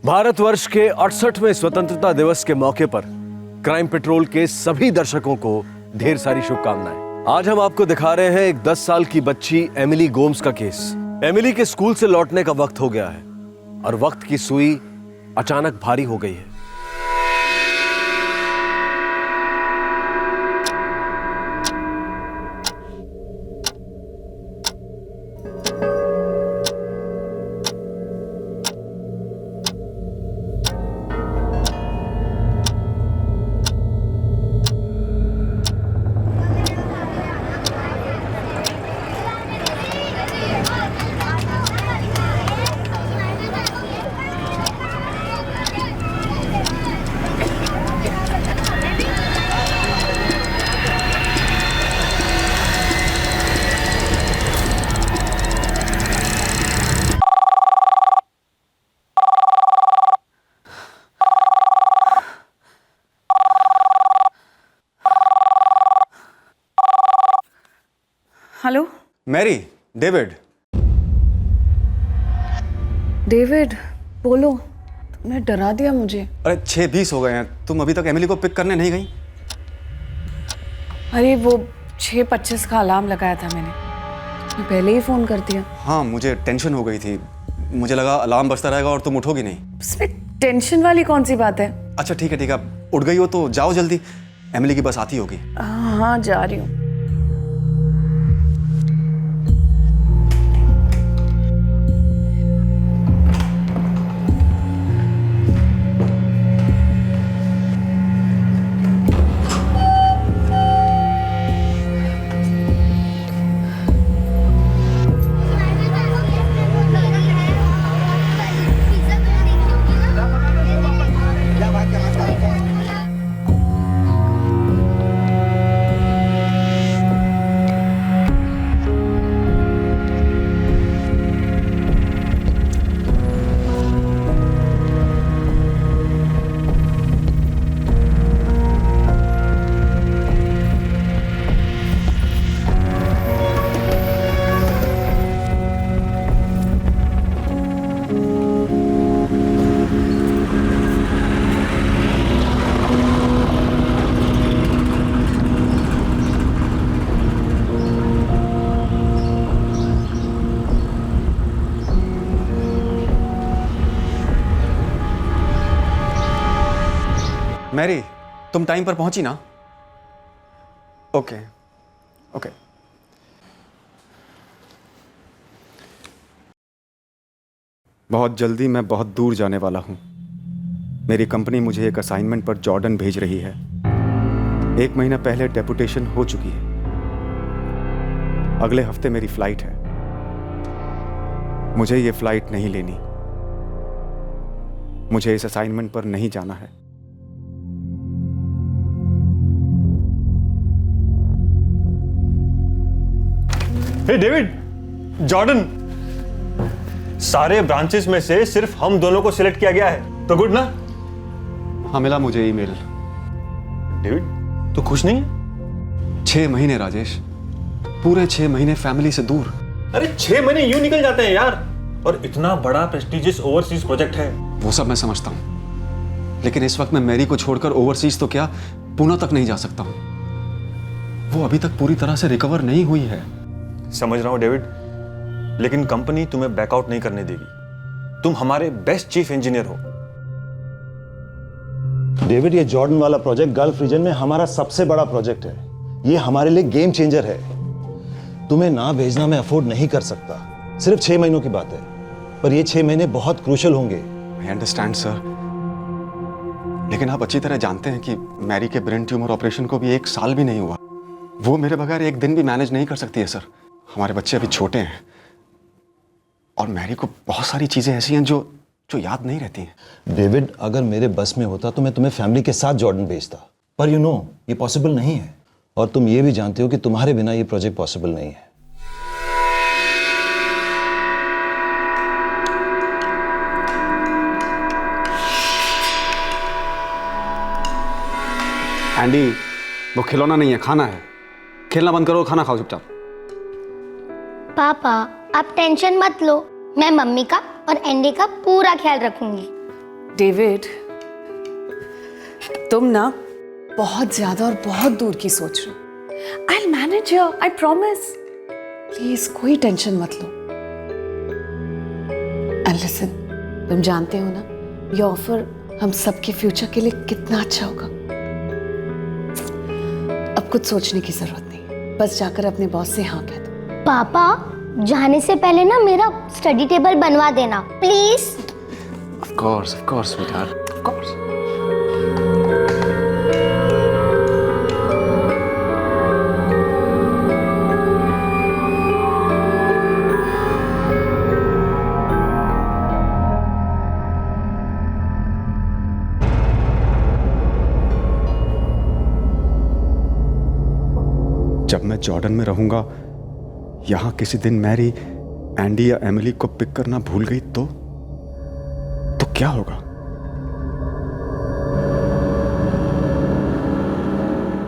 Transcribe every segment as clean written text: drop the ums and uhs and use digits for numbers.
भारतवर्ष के 68वें स्वतंत्रता दिवस के मौके पर क्राइम पेट्रोल के सभी दर्शकों को ढेर सारी शुभकामनाएं। आज हम आपको दिखा रहे हैं एक 10 साल की बच्ची एमिली गोम्स का केस। एमिली के स्कूल से लौटने का वक्त हो गया है और वक्त की सुई अचानक भारी हो गई है। Hello Mary, David. डेविड, बोलो। तुमने डरा दिया मुझे। अरे 6:20 हो गए हैं, तुम अभी तक एमिली को पिक करने नहीं गई? अरे वो 6:25 का अलार्म लगाया था मैंने पहले ही फोन कर दिया। हाँ, मुझे टेंशन हो गई थी। मुझे लगा अलार्म बजता रहेगा और तुम उठोगी नहीं। इसमें टेंशन वाली कौन सी बात है? अच्छा ठीक है, उठ गई हो तो जाओ जल्दी, एमिली की बस आती होगी। हाँ, जा रही हूँ। मैरी, तुम टाइम पर पहुंची ना? Okay okay. बहुत जल्दी मैं बहुत दूर जाने वाला हूं। मेरी कंपनी मुझे एक असाइनमेंट पर जॉर्डन भेज रही है। 1 महीना पहले डेपुटेशन हो चुकी है। अगले हफ्ते मेरी फ्लाइट है। मुझे ये फ्लाइट नहीं लेनी। मुझे इस असाइनमेंट पर नहीं जाना है। हे डेविड, जॉर्डन, सारे ब्रांचेस में से सिर्फ हम दोनों को सिलेक्ट किया गया है, तो गुड ना? हाँ, मिला मुझे ईमेल। डेविड, तू खुश नहीं है? 6 महीने राजेश, पूरे 6 महीने फैमिली से दूर। अरे 6 महीने यूं निकल जाते हैं यार, और इतना बड़ा प्रेस्टिजियस ओवरसीज प्रोजेक्ट है। वो सब मैं समझता हूं, लेकिन इस वक्त मैं मैरी को छोड़कर ओवरसीज तो क्या पुणे तक नहीं जा सकता हूं। वो अभी तक पूरी तरह से रिकवर नहीं हुई है। समझ रहा हूं डेविड, लेकिन कंपनी तुम्हें बैकआउट नहीं करने देगी। तुम हमारे बेस्ट चीफ इंजीनियर हो। डेविड, ये जॉर्डन वाला प्रोजेक्ट गल्फ रीजन में हमारा सबसे बड़ा प्रोजेक्ट है। ये हमारे लिए गेम चेंजर है। तुम्हें ना भेजना मैं अफोर्ड नहीं कर सकता। सिर्फ 6 महीनों की बात है, पर ये 6 महीने बहुत क्रूशियल होंगे। आई अंडरस्टैंड सर, लेकिन आप अच्छी तरह जानते हैं कि मैरी के ब्रेन ट्यूमर ऑपरेशन को भी 1 साल भी नहीं हुआ। वो मेरे बगैर एक दिन भी मैनेज नहीं कर सकती है सर। हमारे बच्चे अभी छोटे हैं और मैरी को बहुत सारी चीजें ऐसी हैं जो याद नहीं रहती हैं। डेविड, अगर मेरे बस में होता तो मैं तुम्हें फैमिली के साथ जॉर्डन भेजता, पर यू नो ये पॉसिबल नहीं है। और तुम ये भी जानते हो कि तुम्हारे बिना ये प्रोजेक्ट पॉसिबल नहीं है। एंडी, वो खिलौना नहीं है, खाना है। खेलना बंद करो, खाना खाओ चुपचाप। पापा, आप टेंशन मत लो, मैं मम्मी का और एंडी का पूरा ख्याल रखूंगी। डेविड, तुम ना बहुत ज्यादा और बहुत दूर की सोच रहे हो। I will manage your, I promise. Please कोई टेंशन मत लो। एंड लिसन, तुम जानते हो ना ये ऑफर हम सबके फ्यूचर के लिए कितना अच्छा होगा। अब कुछ सोचने की जरूरत नहीं, बस जाकर अपने बॉस से हाँ कह दो। पापा, जाने से पहले ना मेरा स्टडी टेबल बनवा देना please. Of course, sweetheart. Of course. जब मैं जॉर्डन में रहूंगा, यहां किसी दिन मैरी एंडी या एमिली को पिक करना भूल गई तो क्या होगा?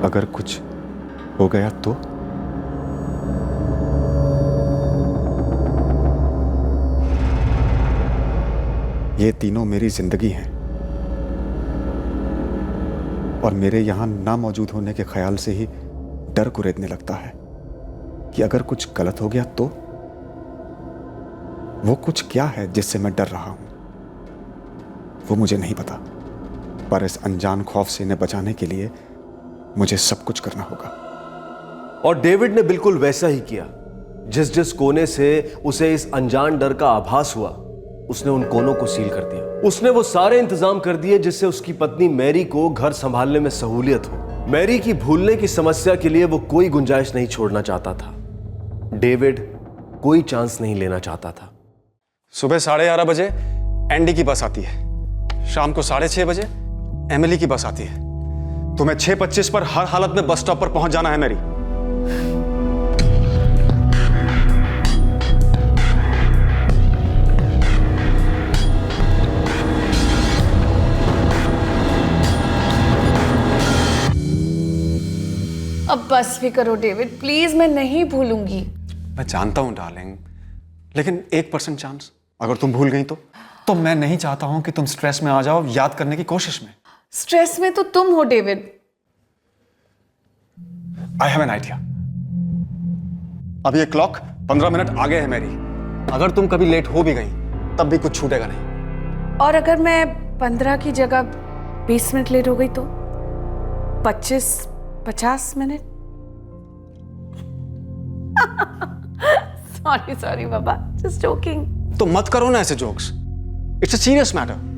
अगर कुछ हो गया तो? ये तीनों मेरी जिंदगी हैं और मेरे यहां ना मौजूद होने के ख्याल से ही डर कुरेदने लगता है कि अगर कुछ गलत हो गया तो? वो कुछ क्या है जिससे मैं डर रहा हूं, वो मुझे नहीं पता, पर इस अनजान खौफ से इन्हें बचाने के लिए मुझे सब कुछ करना होगा। और डेविड ने बिल्कुल वैसा ही किया। जिस जिस कोने से उसे इस अनजान डर का आभास हुआ, उसने उन कोनों को सील कर दिया। उसने वो सारे इंतजाम कर दिए जिससे उसकी पत्नी मैरी को घर संभालने में सहूलियत हो। मैरी की भूलने की समस्या के लिए वो कोई गुंजाइश नहीं छोड़ना चाहता था। डेविड कोई चांस नहीं लेना चाहता था। सुबह 11:30 बजे एंडी की बस आती है, शाम को 6:30 बजे एमिली की बस आती है। तुम्हें 6:25 पर हर हालत में बस स्टॉप पर पहुंच जाना है मैरी। अब बस भी करो डेविड, प्लीज, मैं नहीं भूलूंगी। मैं जानता हूं डार्लिंग, लेकिन 1% चांस, अगर तुम भूल गई तो मैं नहीं चाहता हूं कि तुम स्ट्रेस में आ जाओ याद करने की कोशिश में। स्ट्रेस में तो तुम हो David. I have an idea. अब ये क्लॉक 15 मिनट आगे है मेरी। अगर तुम कभी लेट हो भी गई तब भी कुछ छूटेगा नहीं। और अगर मैं 15 की जगह 20 मिनट लेट हो गई तो 50 मिनट। सॉरी बाबा, जस्ट जोकिंग। तो मत करो ना ऐसे jokes, it's a serious matter.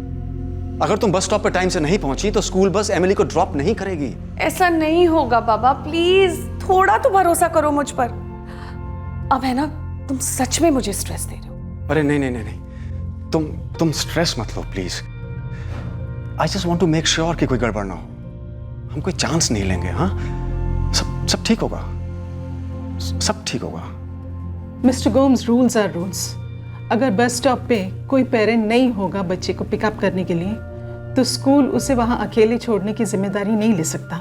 अगर तुम बस स्टॉप पर टाइम से नहीं पहुंची तो स्कूल बस एमिली को ड्रॉप नहीं करेगी। ऐसा नहीं होगा बाबा, प्लीज थोड़ा तो भरोसा करो मुझ पर। अब है ना, तुम सच में मुझे स्ट्रेस दे रहे हो। अरे नहीं, तुम स्ट्रेस मत लो please. I just want to make sure कि कोई गड़बड़ ना हो। हम कोई चांस नहीं लेंगे। हाँ, सब ठीक होगा, सब ठीक होगा। Mister Gomes, rules are rules. अगर बस स्टॉप पे कोई पेरेंट नहीं होगा बच्चे को पिकअप करने के लिए, तो स्कूल उसे वहां अकेले छोड़ने की जिम्मेदारी नहीं ले सकता।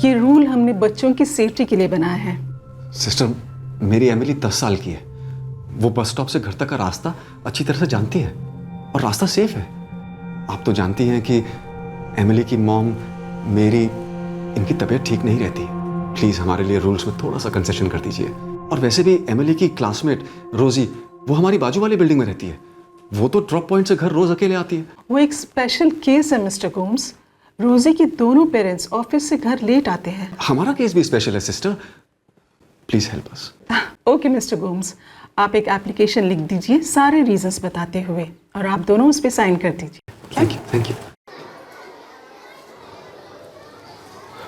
ये रूल हमने बच्चों की सेफ्टी के लिए बनाया है। सिस्टर, मेरी एमिली 10 साल की है। वो बस स्टॉप से घर तक का रास्ता अच्छी तरह से जानती है और रास्ता सेफ है। आप तो जानती हैं कि एमिली की मॉम मेरी, इनकी तबीयत ठीक नहीं रहती। प्लीज हमारे लिए रूल्स में थोड़ा सा कंसेशन कर दीजिए। और वैसे भी एमिली की क्लासमेट रोजी, वो हमारी बाजू वाली बिल्डिंग में रहती है। वो तो ड्रॉप पॉइंट से घर रोज अकेले आती है। वो एक स्पेशल केस है मिस्टर गोम्स। रोजी की दोनों पेरेंट्स ऑफिस से घर लेट आते हैं। हमारा केस भी स्पेशल है sister, please help us. Okay mister Gomes, आप एक एप्लीकेशन लिख दीजिए सारे रीजंस बताते हुए, और आप दोनों उस पर साइन कर दीजिए। Thank you.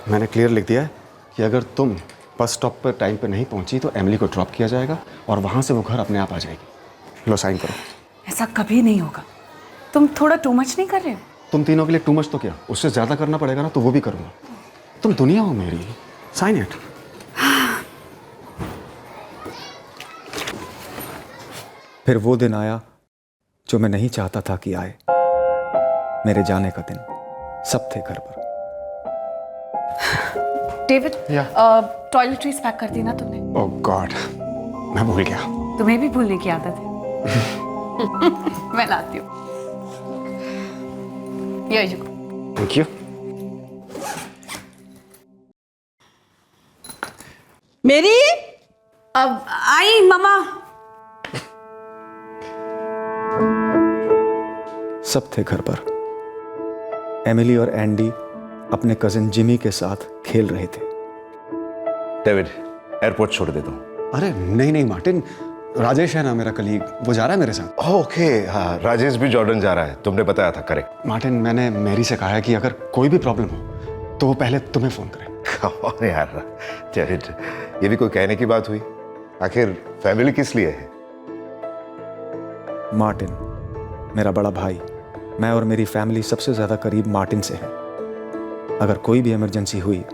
मैंने क्लियर लिख दिया है कि अगर तुम बस स्टॉप पर टाइम पर नहीं पहुंची तो एमिली को ड्रॉप किया जाएगा और वहां से वो घर अपने आप आ जाएगी। लो साइन करो। ऐसा कभी नहीं होगा। तुम थोड़ा टू मच नहीं कर रहे हो? तुम तीनों के लिए टू मच तो क्या, उससे ज्यादा करना पड़ेगा ना, तो वो भी करूंगा। तुम दुनिया हो मेरी। Sign it. फिर वो दिन आया जो मैं नहीं चाहता था कि आए। मेरे जाने का दिन। सब थे घर पर। डेविड, टॉयलेटरीज पैक कर दी ना तुमने? ओह गॉड, मैं भूल गया। तुम्हें भी भूलने की आदत है। मैं लाती हूँ। Here you go. Thank you. मेरी अब आई मम्मा। सब थे घर पर। एमिली और एंडी अपने कजिन जिमी के साथ खेल रहे थे। डेविड, एयरपोर्ट छोड़ देता हूँ। अरे नहीं नहीं मार्टिन, राजेश है ना मेरा कलीग, वो जा रहा है मेरे साथ। ओके, हाँ, राजेश भी जॉर्डन जा रहा है, तुमने बताया था। करेक्ट। मार्टिन, मैंने मैरी से कहा है कि अगर कोई भी प्रॉब्लम हो तो वो पहले तुम्हें फोन करे। कौन यार डेविड, ये भी कोई कहने की बात हुई? आखिर फैमिली किस लिए है? मार्टिन मेरा बड़ा भाई, मैं और मेरी फैमिली सबसे ज्यादा करीब मार्टिन से है। अगर कोई भी इमरजेंसी हुई,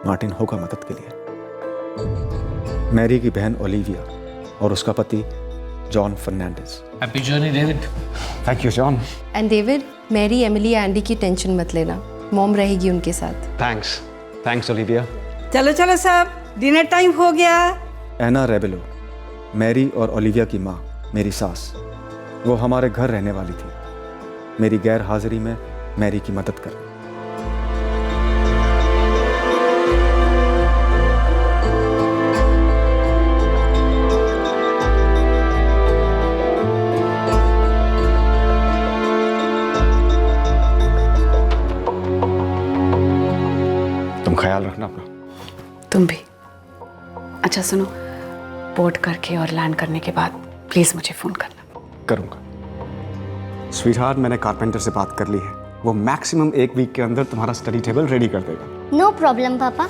मार्टिन होगा मदद के लिए। मैरी की बहन ओलिविया और उसका पति John Fernandes. Happy journey David. Thank you John. And David, Mary, Emily, Andy की टेंशन मत लेना, मॉम रहेगी उनके साथ। Thanks thanks Olivia. चलो चलो सब, डिनर टाइम हो गया। एना रेबेलो, मैरी और ओलिविया की माँ, मेरी सास, वो हमारे घर रहने वाली थी। मेरी गैर हाजिरी में मैरी की मदद कर। तुम ख्याल रखना अपना। तुम भी। अच्छा सुनो, बोर्ड करके और लैंड करने के बाद प्लीज मुझे फोन करना। करूंगा। स्वीटहार्ट, मैंने कारपेंटर से बात कर ली है, वो मैक्सिमम 1 वीक के अंदर तुम्हारा स्टडी टेबल रेडी कर देगा। नो प्रॉब्लम पापा,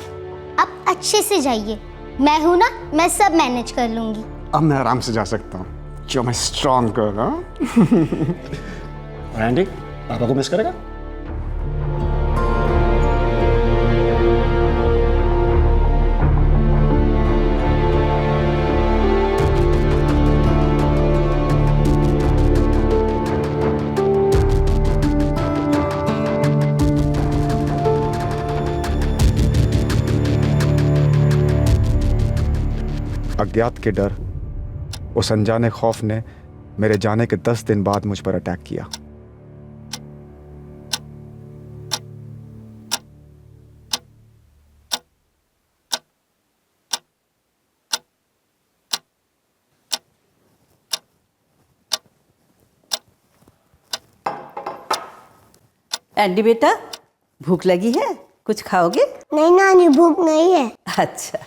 आप अच्छे से जाइए, मैं हूं ना, मैं सब मैनेज कर लूंगी। अब मैं आराम से जा सकता हूँ, जो मैं स्ट्रॉन्ग गर्ल। और एंडी, पापा को मिस करेगा? अज्ञात के डर, उस अनजाने खौफ ने मेरे जाने के 10 दिन बाद मुझ पर अटैक किया। एंडी बेटा, भूख लगी है? कुछ खाओगे? नहीं नानी, भूख नहीं है। अच्छा।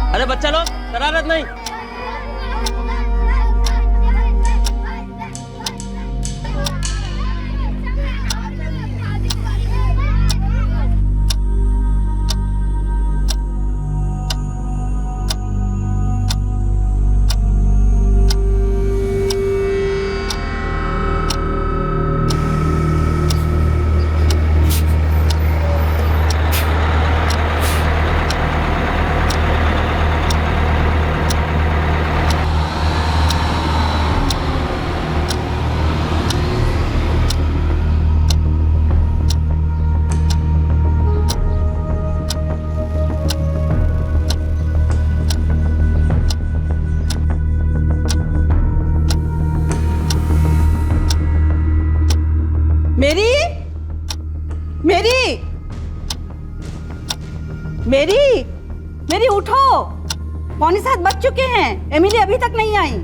अरे बच्चा लोग, शरारत नहीं। मेरी मेरी मेरी मेरी उठो, 6:45 बज चुके हैं, एमिली अभी तक नहीं आई।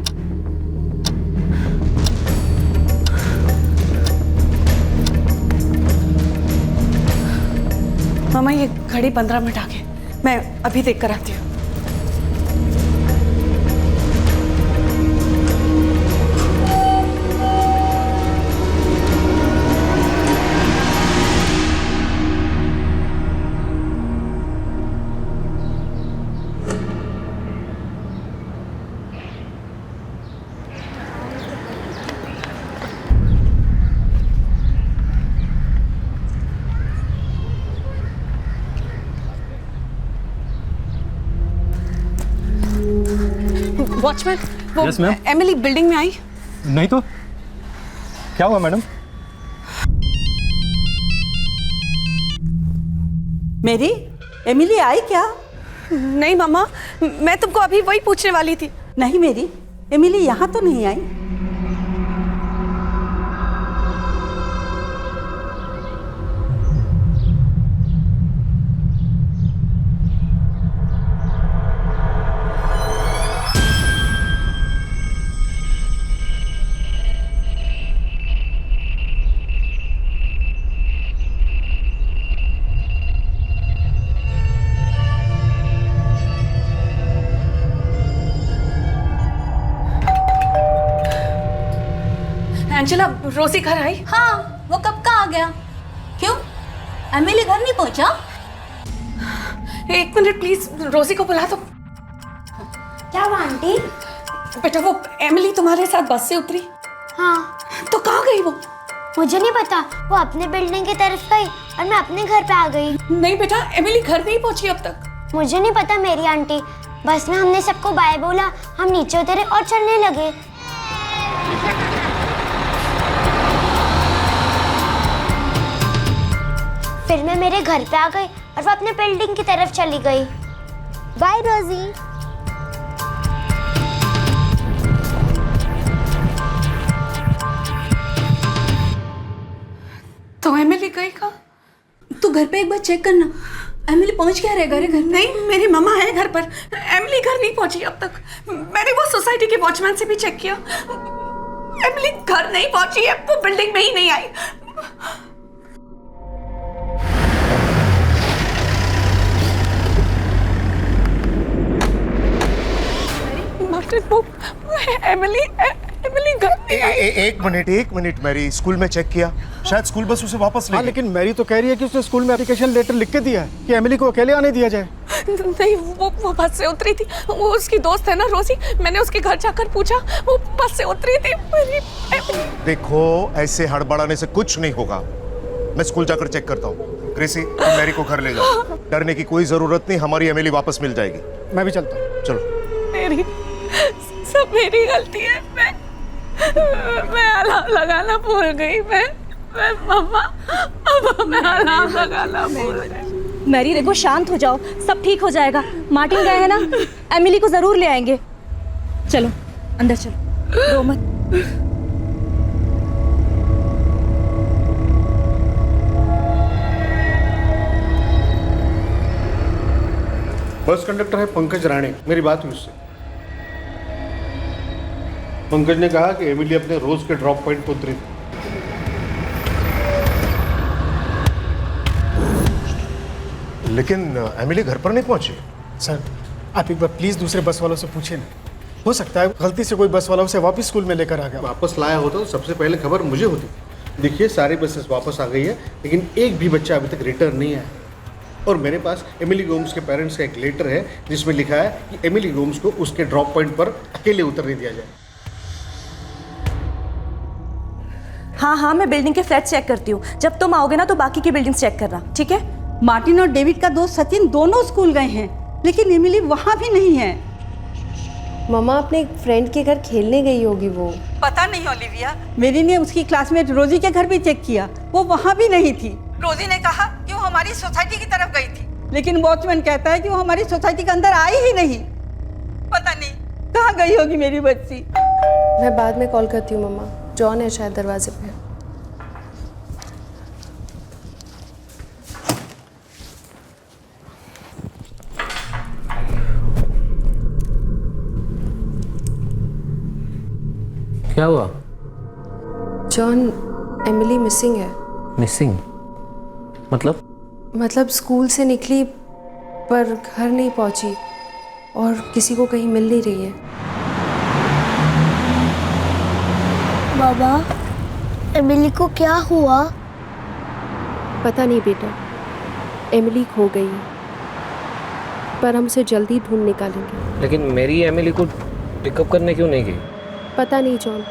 मामा ये घड़ी 15 मिनट आगे, मैं अभी देख कर आती हूँ। वॉचमैन, वो Yes, ma'am. एमिली बिल्डिंग में आई? नहीं तो क्या हुआ मैडम? मेरी एमिली आई क्या? नहीं मम्मा, मैं तुमको अभी वही पूछने वाली थी। नहीं मेरी एमिली यहाँ तो नहीं आई। एंजेला, रोजी घर आई? हाँ, वो कब का आ गया? क्यों, एमिली घर नहीं पहुंचा? एक मिनट प्लीज, रोजी को बुला दो। क्या हुआ आंटी? बेटा वो एमिली तुम्हारे साथ बस से उतरी? हाँ। तो कहाँ गई वो? मुझे नहीं पता, वो अपने बिल्डिंग की तरफ गई और मैं अपने घर पे आ गई। नहीं बेटा, एमिली घर नहीं पहुंची अब तक। मुझे नहीं पता मेरी आंटी, बस में हमने सबको बाय बोला, हम नीचे उतरे और चलने लगे। फिर मैं मेरे घर पे आ गई और वो अपने बिल्डिंग की तरफ चली गई। बाय रोजी। तो एमिली गई कहाँ? तू घर पे एक बार चेक करना, एमिली पहुंच क्या रहेगा रे घर पे? नहीं, मेरी मम्मा है घर पर, एमिली घर नहीं पहुंची अब तक। मैंने वो सोसाइटी के वॉचमैन से भी चेक किया, एमिली घर नहीं पहुंची है, वो बिल्डिंग में ही नहीं आई। एमिली घर नहीं आई। एक मिनट मैरी, स्कूल में चेक किया, शायद स्कूल बस उसे वापस ले गई। लेकिन मैरी तो कह रही है कि उसने स्कूल में एप्लीकेशन लेटर लिख के दिया है कि एमिली को अकेले आने दिया जाए। नहीं, वो बस से उतरी थी, वो उसकी दोस्त है ना रोजी, मैंने उसके घर जाकर पूछा, वो बस से उतरी थी। देखो, ऐसे हड़बड़ाने से कुछ नहीं होगा, मैं स्कूल जाकर चेक करता हूँ। क्रिसी, तुम मैरी को घर ले जाओ, डरने की कोई जरूरत नहीं, हमारी एमिली वापस मिल जाएगी। मैं भी चलता हूँ। चलो। सब मेरी गलती है, मैं अलार्म लगाना भूल गई। मैं मम्मा, अब मैं अलार्म लगाना भूल गई। मैरी देखो, शांत हो जाओ, सब ठीक हो जाएगा। मार्टिन गए हैं ना, एमिली को जरूर ले आएंगे। चलो अंदर चलो, रो मत। बस कंडक्टर है पंकज राणे, मेरी बात हुई उससे। पंकज ने कहा कि एमिली अपने रोज के ड्रॉप पॉइंट पर उतरी। लेकिन एमिली घर पर नहीं पहुंची। सर, आप एक बार प्लीज दूसरे बस वालों से पूछिए ना, हो सकता है गलती से कोई बस वाला उसे वापस स्कूल में लेकर आ गया। वापस लाया होता तो सबसे पहले खबर मुझे होती। देखिए, सारी बसेस वापस आ गई है, लेकिन एक भी बच्चा अभी तक रिटर्न नहीं आया। और मेरे पास एमिली गोम्स के पेरेंट्स का एक लेटर है जिसमें लिखा है कि एमिली गोम्स को उसके ड्रॉप पॉइंट पर अकेले उतरने दिया जाए। हाँ, मैं बिल्डिंग के फ्लैट चेक करती हूँ। जब तुम आओगे ना तो बाकी की बिल्डिंग चेक करना, ठीक है? मार्टिन और डेविड का दोस्त सचिन दोनों स्कूल गए हैं, लेकिन एमिली वहाँ भी नहीं है। मम्मा अपने फ्रेंड के घर खेलने गई होगी वो। पता नहीं ओलिविया, मेरी ने उसकी क्लासमेट रोजी के घर भी चेक किया, वो वहाँ भी नहीं थी। रोजी ने कहा कि वो हमारी सोसाइटी की तरफ गई थी, लेकिन वॉचमैन कहता है कि वो हमारी सोसाइटी के अंदर आई ही नहीं। पता नहीं कहाँ गई होगी मेरी बच्ची। मैं बाद में कॉल करती हूँ मम्मा, जॉन है शायद दरवाजे पे। क्या हुआ? जॉन, एमिली मिसिंग है। मिसिंग? मतलब स्कूल से निकली पर घर नहीं पहुंची और किसी को कहीं मिल नहीं रही है। बाबा, एमिली को क्या हुआ? पता नहीं बेटा, एमिली खो गई है, पर हम उसे जल्दी ढूंढ निकालेंगे। लेकिन मेरी एमिली को पिकअप करने क्यों नहीं गई? पता नहीं जॉन,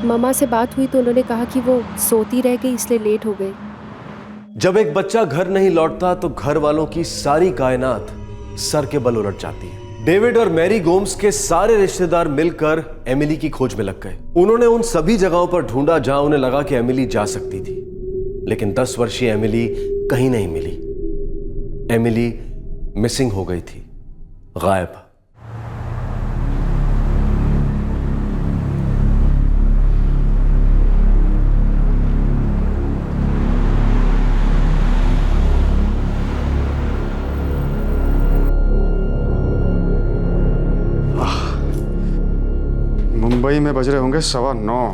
मम्मा से बात हुई तो उन्होंने कहा कि वो सोती रह गई इसलिए लेट हो गई। जब एक बच्चा घर नहीं लौटता तो घर वालों की सारी कायनात सर के बल उलट जाती है। डेविड और मैरी गोम्स के सारे रिश्तेदार मिलकर एमिली की खोज में लग गए। उन्होंने उन सभी जगहों पर ढूंढा जहां उन्हें लगा कि एमिली जा सकती थी, लेकिन 10 वर्षीय एमिली कहीं नहीं मिली। एमिली मिसिंग हो गई थी, गायब। मुंबई में बज रहे होंगे 9:15।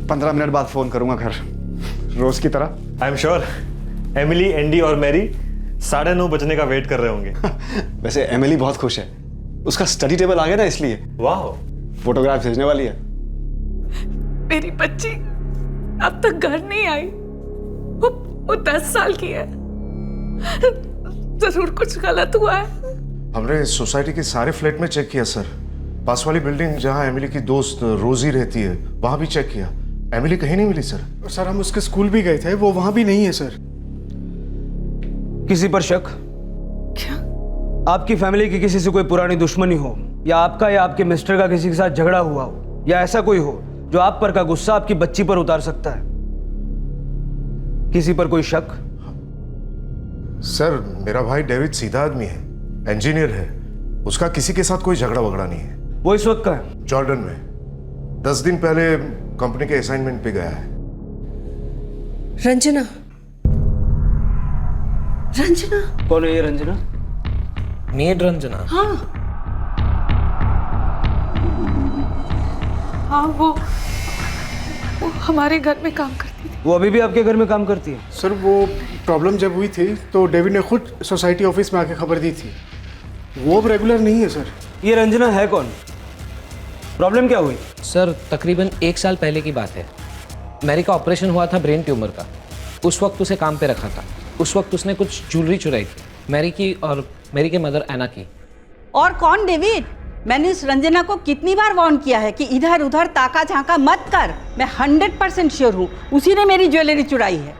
15 मिनट बाद फोन करूंगा घर, रोज की तरह। I am sure Emily, Andy और मैरी 9:30 बजने का वेट कर रहे होंगे। वैसे एमिली बहुत खुश है, उसका स्टडी टेबल आ गया ना, इसलिए। वाह, फोटोग्राफ भेजने वाली है। मेरी बच्ची अब तक घर नहीं आई। वो 10 साल की है। जरूर कुछ गलत हुआ है। हमने सोसाइटी के सारे फ्लैट में चेक किया सर। पास वाली बिल्डिंग जहां एमिली की दोस्त रोजी रहती है वहां भी चेक किया। एमिली कहीं नहीं मिली सर। सर हम उसके स्कूल भी गए थे, वो वहां भी नहीं है सर। किसी पर शक? क्या? आपकी फैमिली की किसी से कोई पुरानी दुश्मनी हो, या आपका या आपके मिस्टर का किसी के साथ झगड़ा हुआ हो, या ऐसा कोई हो जो आप पर का गुस्सा आपकी बच्ची पर उतार सकता है? किसी पर कोई शक? सर मेरा भाई डेविड सीधा आदमी है, इंजीनियर है। उसका किसी के साथ कोई झगड़ा वगड़ा नहीं है। वो इस वक्त कहाँ है? जॉर्डन में 10 दिन पहले कंपनी के असाइनमेंट पे गया है। रंजना? रंजना? कौन है ये रंजना? मेड रंजना? हाँ हाँ, वो हमारे घर में काम करती थी। वो अभी भी आपके घर में काम करती है? सर वो प्रॉब्लम जब हुई थी तो डेविड ने खुद सोसाइटी ऑफिस में आके खबर दी थी। वो अब रेगुलर नहीं है सर। ये रंजना है कौन? प्रॉब्लम क्या हुई? सर तकरीबन 1 साल पहले की बात है। मैरी का ऑपरेशन हुआ था ब्रेन ट्यूमर का। उस वक्त उसे काम पे रखा था। उस वक्त उसने कुछ ज्वेलरी चुराई थी, मैरी की और मैरी के मदर एना की। और कौन डेविड? मैंने इस रंजना को कितनी बार वार्न किया है कि इधर उधर ताका झांका मत कर। मैं 100% श्योर हूँ उसी ने मेरी ज्वेलरी चुराई है।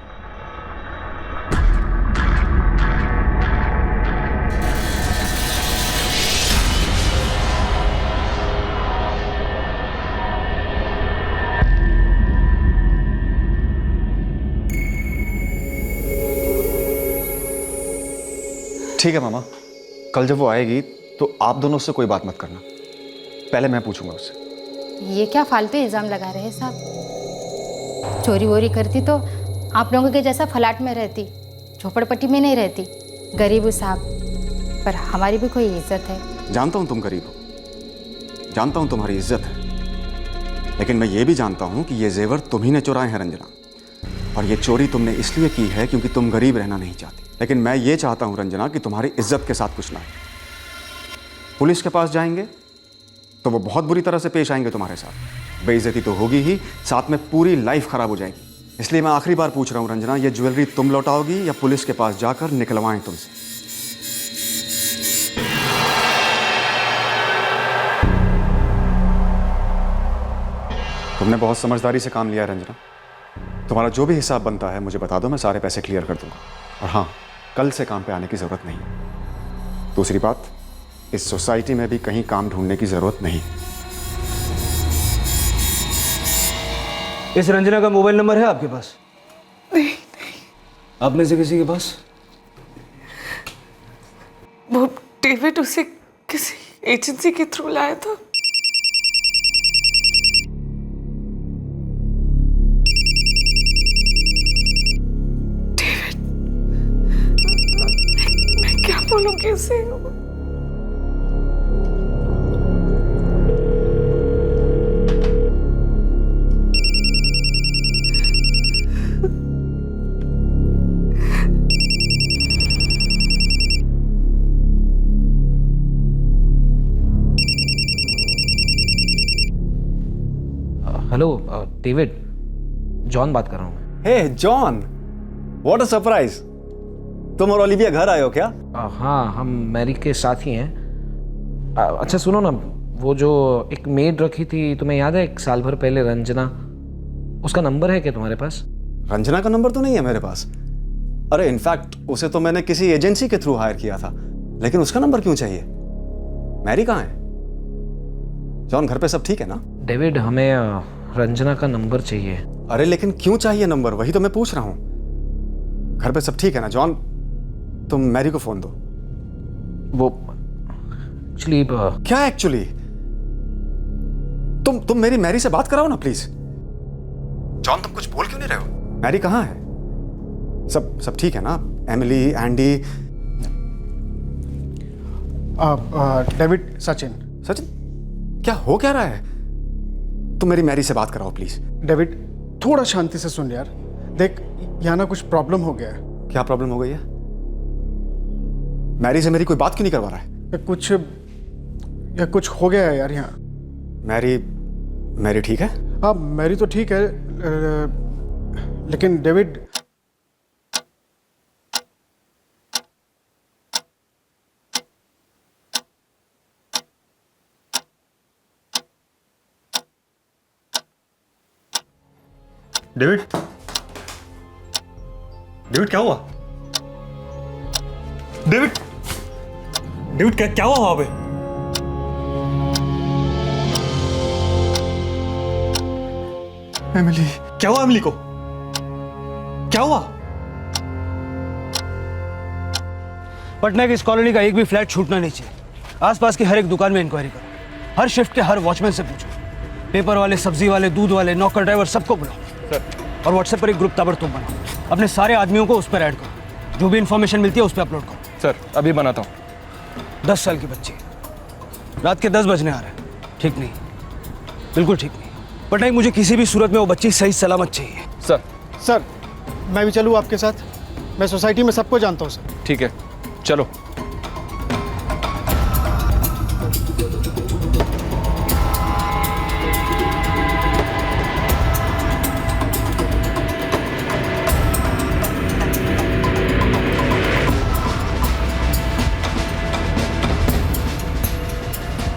ठीक है मामा, कल जब वो आएगी तो आप दोनों उससे कोई बात मत करना, पहले मैं पूछूंगा उससे। ये क्या फालतू इल्ज़ाम लगा रहे हैं साहब? चोरी वोरी करती तो आप लोगों के जैसा फ्लैट में रहती, झोपड़पट्टी में नहीं रहती। गरीब हूँ साहब, पर हमारी भी कोई इज्जत है। जानता हूँ तुम गरीब हो, जानता हूँ तुम्हारी इज्जत है, लेकिन मैं ये भी जानता हूँ कि ये जेवर तुम ही ने चुराए हैं रंजना। और ये चोरी तुमने इसलिए की है क्योंकि तुम गरीब रहना नहीं चाहती। लेकिन मैं ये चाहता हूँ रंजना कि तुम्हारी इज्जत के साथ कुछ ना है। पुलिस के पास जाएंगे तो वो बहुत बुरी तरह से पेश आएंगे तुम्हारे साथ। बेइज्जती तो होगी ही, साथ में पूरी लाइफ खराब हो जाएगी। इसलिए मैं आखिरी बार पूछ रहा हूँ रंजना, ये ज्वेलरी तुम लौटाओगी या पुलिस के पास जाकर निकलवाएं तुमसे? तुमने बहुत समझदारी से काम लिया है रंजना। तुम्हारा जो भी हिसाब बनता है मुझे बता दो, मैं सारे पैसे क्लियर कर दूंगा। और हाँ, कल से काम पे आने की जरूरत नहीं। दूसरी बात, इस सोसाइटी में भी कहीं काम ढूंढने की जरूरत नहीं। इस रंजना का मोबाइल नंबर है आपके पास? नहीं। आप में से किसी के पास? वो डेविड उसे किसी एजेंसी के थ्रू लाया था। डेविड, मैं क्या बोलूंगी उसे? हेलो डेविड, जॉन बात कर रहा हूँ। हे जॉन, व्हाट अ सरप्राइज! तुम और ओलिविया घर आए हो क्या? हाँ, हम मैरी के साथ ही हैं। अच्छा सुनो ना, वो जो एक मेड रखी थी तुम्हें याद है 1 साल भर पहले, रंजना, उसका नंबर है क्या तुम्हारे पास? रंजना का नंबर तो नहीं है मेरे पास। अरे इनफैक्ट उसे तो मैंने किसी एजेंसी के थ्रू हायर किया था, लेकिन उसका नंबर क्यों चाहिए? मैरी कहाँ है? जॉन, घर पे सब ठीक है ना? डेविड, हमें रंजना का नंबर चाहिए। अरे लेकिन क्यों चाहिए नंबर? वही तो मैं पूछ रहा हूँ। घर पे सब ठीक है ना? जॉन, तुम मैरी को फोन दो। वो एक्चुअली क्या एक्चुअली? तुम मेरी मैरी से बात कराओ ना प्लीज। जॉन, तुम कुछ बोल क्यों नहीं रहे हो? मैरी कहाँ है? सब ठीक है ना? Emily, Andy? डेविड, सचिन। क्या हो क्या रहा है? तुम मेरी मैरी से बात कराओ प्लीज। डेविड, थोड़ा शांति से सुन यार। देख, यहाँ ना कुछ प्रॉब्लम हो गया है। क्या प्रॉब्लम हो गई है? मैरी से मेरी कोई बात क्यों नहीं करवा रहा है? कुछ हो गया है यार यहाँ। मैरी ठीक है? हाँ, मैरी तो ठीक है, लेकिन डेविड, डेविड, डेविड क्या हुआ? डेविड, डेविड क्या हुआ वहां पे? एमिली, क्या हुआ एमिली को? क्या हुआ? पटना की इस कॉलोनी का एक भी फ्लैट छूटना नहीं चाहिए। आसपास की हर एक दुकान में इंक्वायरी करो, हर शिफ्ट के हर वॉचमैन से पूछो, पेपर वाले, सब्जी वाले, दूध वाले, नौकर, ड्राइवर, सबको बुलाओ और व्हाट्सएप पर एक ग्रुप ताबड़तोड़ बनाओ। अपने सारे आदमियों को उस पर ऐड करो, जो भी इंफॉर्मेशन मिलती है उस पर अपलोड करो। सर, अभी बनाता हूँ। 10 साल की बच्ची, रात के 10 बजने आ रहे हैं। ठीक नहीं, बिल्कुल ठीक नहीं। पटनायक, मुझे किसी भी सूरत में वो बच्ची सही सलामत चाहिए। सर, मैं भी चलूँ आपके साथ? मैं सोसाइटी में सबको जानता हूँ सर। ठीक है, चलो।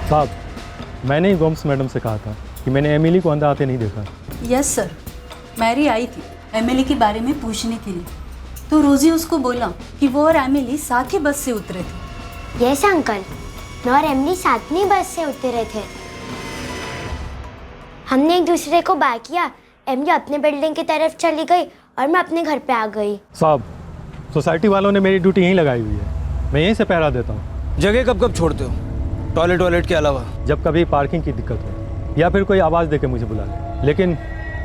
साहब, मैंने ही गोम्स मैडम से कहा था कि मैंने एमिली को अंदर आते नहीं देखा। यस सर, मैरी आई थी एमिली के बारे में पूछने के लिए, तो रोजी उसको बोला कि वो और एमिली साथ ही बस से उतरे थे। यस अंकल, मैं और एमिली साथ में बस से उतरे थे। हमने एक दूसरे को बाय किया। एमिली अपने बिल्डिंग की तरफ चली गई और मैं अपने घर पे आ गई। साहब, सोसाइटी वालों ने मेरी ड्यूटी यहीं लगाई हुई है, मैं यहीं से पहरा देता हूँ। जगह कब कब छोड़ते हो? टॉयलेट के अलावा? जब कभी पार्किंग की दिक्कत हो या फिर कोई आवाज़ दे के मुझे बुला ले, लेकिन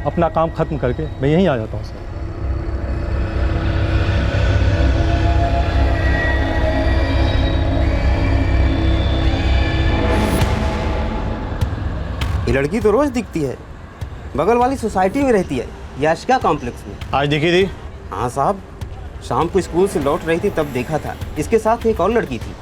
अपना काम खत्म करके मैं यहीं आ जाता हूँ सर। ये लड़की तो रोज दिखती है, बगल वाली सोसाइटी में रहती है, याशिका कॉम्प्लेक्स में। आज दिखी थी? हाँ साहब, शाम को स्कूल से लौट रही थी तब देखा था। इसके साथ एक और लड़की थी।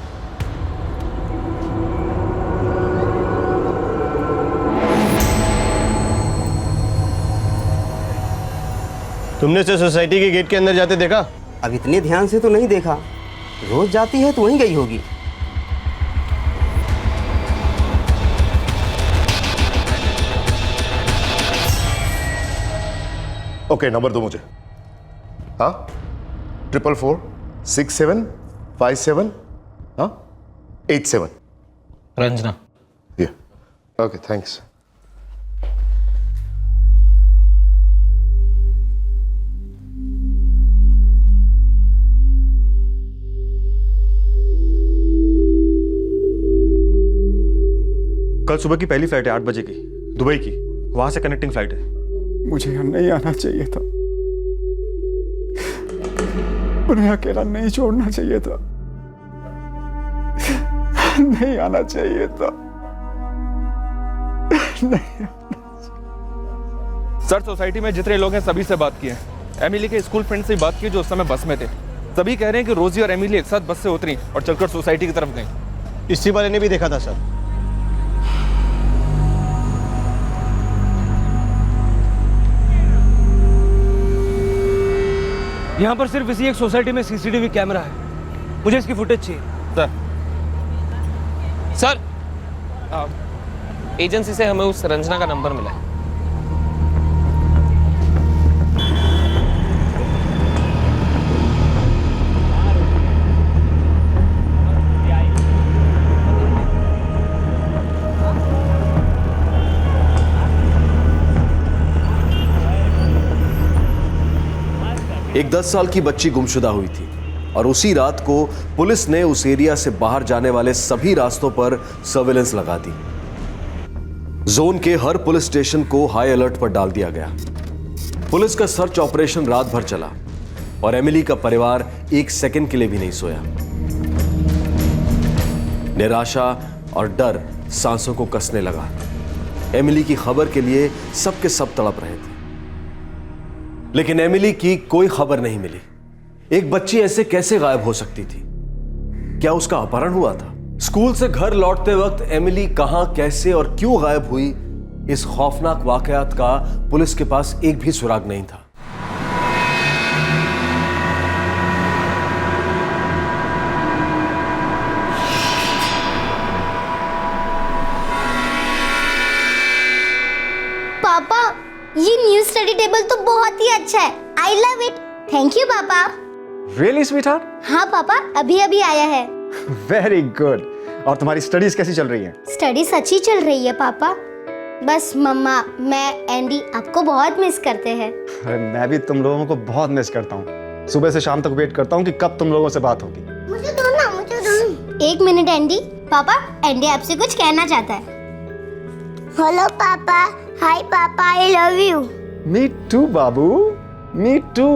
तुमने इसे सोसाइटी के गेट के अंदर जाते देखा? अब इतने ध्यान से तो नहीं देखा, रोज जाती है तो वहीं गई होगी। ओके, नंबर दो मुझे। हाँ, 444-6757, हाँ 87। रंजना। Okay, thanks. कल सुबह की पहली फ्लाइट है 8 बजे की, दुबई की। वहां से कनेक्टिंग फ्लाइट है। मुझे यहाँ नहीं आना चाहिए था, उन्हें अकेला नहीं छोड़ना चाहिए था, नहीं आना चाहिए था, नहीं। सर, सोसाइटी में जितने लोग हैं सभी से बात की है। एमिली के स्कूल फ्रेंड से बात की जो उस समय बस में थे। सभी कह रहे हैं कि रोजी और एमिली एक साथ बस से उतरी और चलकर सोसाइटी की तरफ गई। इसी वाले ने भी देखा था सर। यहाँ पर सिर्फ इसी एक सोसाइटी में सीसीटीवी कैमरा है, मुझे इसकी फुटेज चाहिए। सर, एजेंसी से हमें उस रंजना का नंबर मिला है। एक 10 साल की बच्ची गुमशुदा हुई थी और उसी रात को पुलिस ने उस एरिया से बाहर जाने वाले सभी रास्तों पर सर्विलेंस लगा दी। जोन के हर पुलिस स्टेशन को हाई अलर्ट पर डाल दिया गया। पुलिस का सर्च ऑपरेशन रात भर चला और एमिली का परिवार एक सेकंड के लिए भी नहीं सोया। निराशा और डर सांसों को कसने लगा। एमिली की खबर के लिए सबके सब तड़प रहे थे, लेकिन एमिली की कोई खबर नहीं मिली। एक बच्ची ऐसे कैसे गायब हो सकती थी? क्या उसका अपहरण हुआ था? स्कूल से घर लौटते वक्त एमिली कहां, कैसे और क्यों गायब हुई, इस खौफनाक वाकयात का पुलिस के पास एक भी सुराग नहीं था। पापा, ये न्यू स्टडी टेबल तो बहुत ही अच्छा है। I love it. Thank you पापा। Really sweetheart? हाँ पापा, अभी अभी आया है। Very good. और तुम्हारी स्टडीज कैसी चल रही हैं? स्टडी सच्ची चल रही है पापा। बस मम्मा, मैं, एंडी आपको बहुत मिस करते हैं। अरे मैं भी तुम लोगों को बहुत मिस करता हूँ। सुबह से शाम तक वेट करता हूँ कि कब तुम लोगों से बात होगी। मुझे दो ना, मुझे दो। एक मिनट एंडी। पापा, एंडी आपसे कुछ कहना चाहता है। हेलो पापा। हाय पापा, I love you. Me too बाबू, मी टू।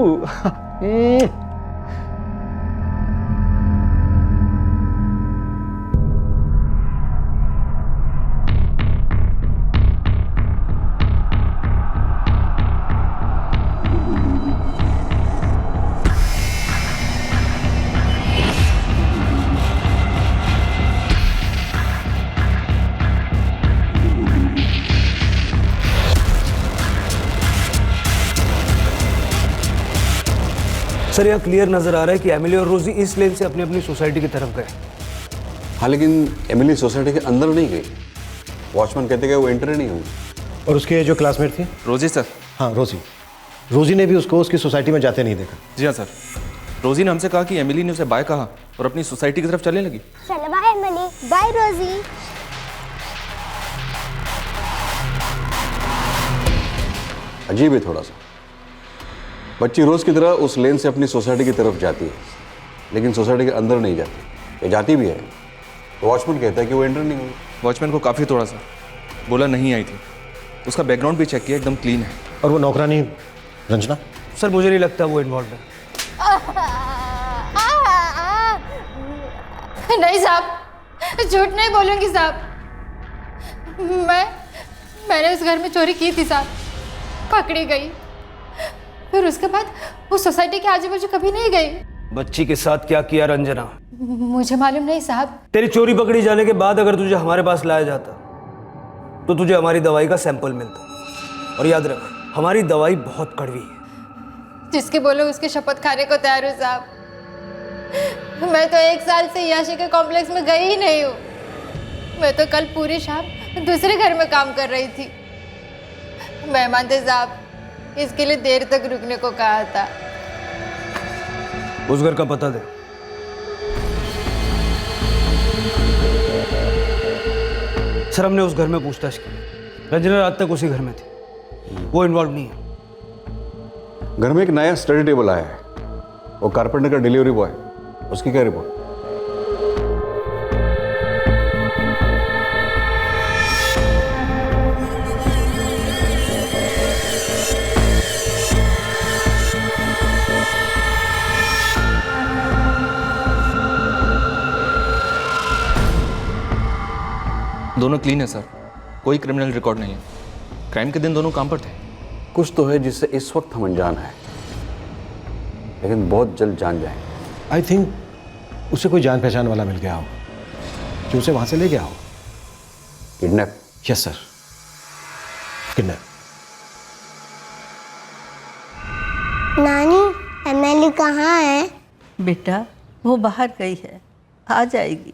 सर, यहाँ क्लियर नजर आ रहा है कि एमिली और रोजी इस लेन से अपनी अपनी सोसाइटी की तरफ गए। हाँ, लेकिन एमिली सोसाइटी के अंदर नहीं गई। वॉचमैन कहते कि वो एंटर नहीं हुई। और उसके जो क्लासमेट थी? रोजी सर। हाँ, रोजी ने भी उसको उसकी सोसाइटी में जाते नहीं देखा। जी हाँ सर। रोजी ने हमसे कहा कि एमिली ने उसे बाय कहा और अपनी सोसाइटी की तरफ चलने लगी। चलो बाय एमिली, बाय रोजी। अजीब है थोड़ा सा। बच्ची रोज की तरह उस लेन से अपनी सोसाइटी की तरफ जाती है, लेकिन सोसाइटी के अंदर नहीं जाती। ये जाती भी है तो वॉचमैन कहता है कि वो एंटर नहीं हुई। वॉचमैन को काफ़ी थोड़ा सा बोला नहीं आई थी। उसका बैकग्राउंड भी चेक किया, एकदम क्लीन है। और वो नौकरानी रंजना? सर, मुझे नहीं लगता वो इन्वॉल्व है। नहीं साहब, झूठ नहीं बोलूंगी साहब। मैंने उस घर में चोरी की थी साहब, पकड़ी गई। फिर उसके बाद वो सोसाइटी के आजू बाजू कभी नहीं गई। बच्ची के साथ क्या किया रंजना? मुझे मालूम नहीं साहब। तेरी चोरी पकड़ी जाने के बाद अगर तुझे हमारे पास लाया जाता तो तुझे हमारी दवाई का सैंपल मिलता। और याद रख, हमारी दवाई बहुत कड़वी है। जिसके बोलो उसके शपथ खाने को तैयार हूँ साहब। मैं तो 1 साल से याशी के कॉम्प्लेक्स में गई ही नहीं हूँ। मैं तो कल पूरी शाम दूसरे घर में काम कर रही थी। मेहमान थे साहब, इसके लिए देर तक रुकने को कहा था। उस घर का पता दे। सर, हमने उस घर में पूछताछ की। रंजना रात तक उसी घर में थी, वो इन्वॉल्व नहीं है। घर में एक नया स्टडी टेबल आया है, वो कारपेंटर का डिलीवरी बॉय, उसकी क्या रिपोर्ट? दोनों क्लीन है सर, कोई क्रिमिनल रिकॉर्ड नहीं है। क्राइम के दिन दोनों काम पर थे। कुछ तो है जिससे इस वक्त हम अनजान हैं, लेकिन बहुत जल्द जान जाएंगे। आई थिंक उसे कोई जान पहचान वाला मिल गया हो जो उसे वहां से ले गया हो। किडनैप? Yes sir, kidnap. नानी, एमिली कहाँ है? बेटा, वो बाहर गई है, आ जाएगी।